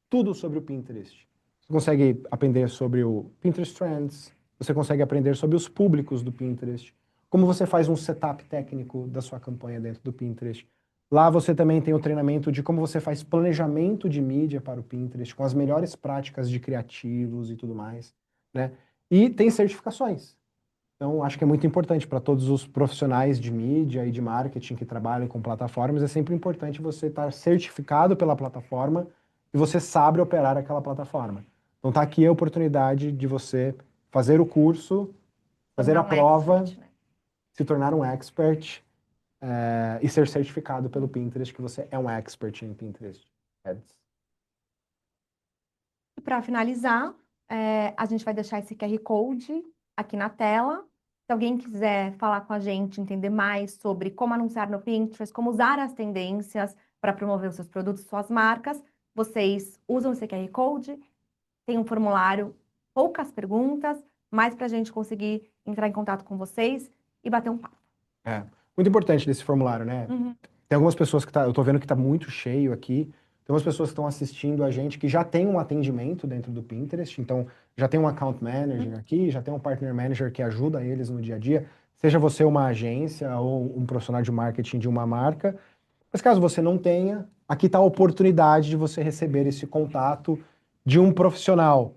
tudo sobre o Pinterest. Você consegue aprender sobre o Pinterest Trends, você consegue aprender sobre os públicos do Pinterest, como você faz um setup técnico da sua campanha dentro do Pinterest. Lá você também tem o treinamento de como você faz planejamento de mídia para o Pinterest, com as melhores práticas de criativos e tudo mais, né? E tem certificações. Então, acho que é muito importante para todos os profissionais de mídia e de marketing que trabalham com plataformas, é sempre importante você estar certificado pela plataforma e você sabe operar aquela plataforma. Então, tá aqui a oportunidade de você fazer o curso, fazer a prova, se tornar um expert e ser certificado pelo Pinterest, que você é um expert em Pinterest Ads. E para finalizar, a gente vai deixar esse QR Code aqui na tela. Se alguém quiser falar com a gente, entender mais sobre como anunciar no Pinterest, como usar as tendências para promover os seus produtos, suas marcas, vocês usam esse QR Code, tem um formulário, poucas perguntas, mas para a gente conseguir entrar em contato com vocês e bater um papo. Muito importante desse formulário, né? Tem algumas pessoas eu tô vendo que tá muito cheio aqui. Tem umas pessoas que estão assistindo a gente que já tem um atendimento dentro do Pinterest, então já tem um account manager aqui, já tem um partner manager que ajuda eles no dia a dia, seja você uma agência ou um profissional de marketing de uma marca. Mas caso você não tenha, aqui está a oportunidade de você receber esse contato de um profissional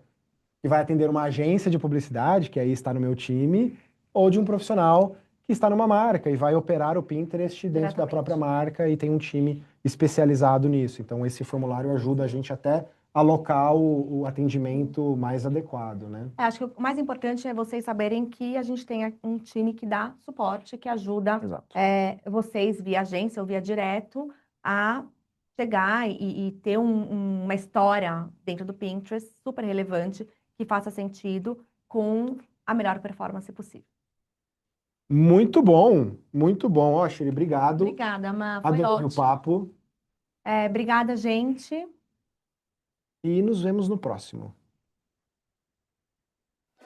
que vai atender uma agência de publicidade, que aí está no meu time, ou de um profissional que está numa marca e vai operar o Pinterest dentro da própria marca e tem um time especializado nisso. Então, esse formulário ajuda a gente até a alocar o atendimento mais adequado, né? Acho que o mais importante é vocês saberem que a gente tem um time que dá suporte, que ajuda vocês via agência ou via direto a chegar e ter uma história dentro do Pinterest super relevante que faça sentido com a melhor performance possível. Muito bom, muito bom. Ó, Shiri, obrigado. Obrigada, Má, foi Adorei ótimo. o papo. Obrigada, gente. E nos vemos no próximo.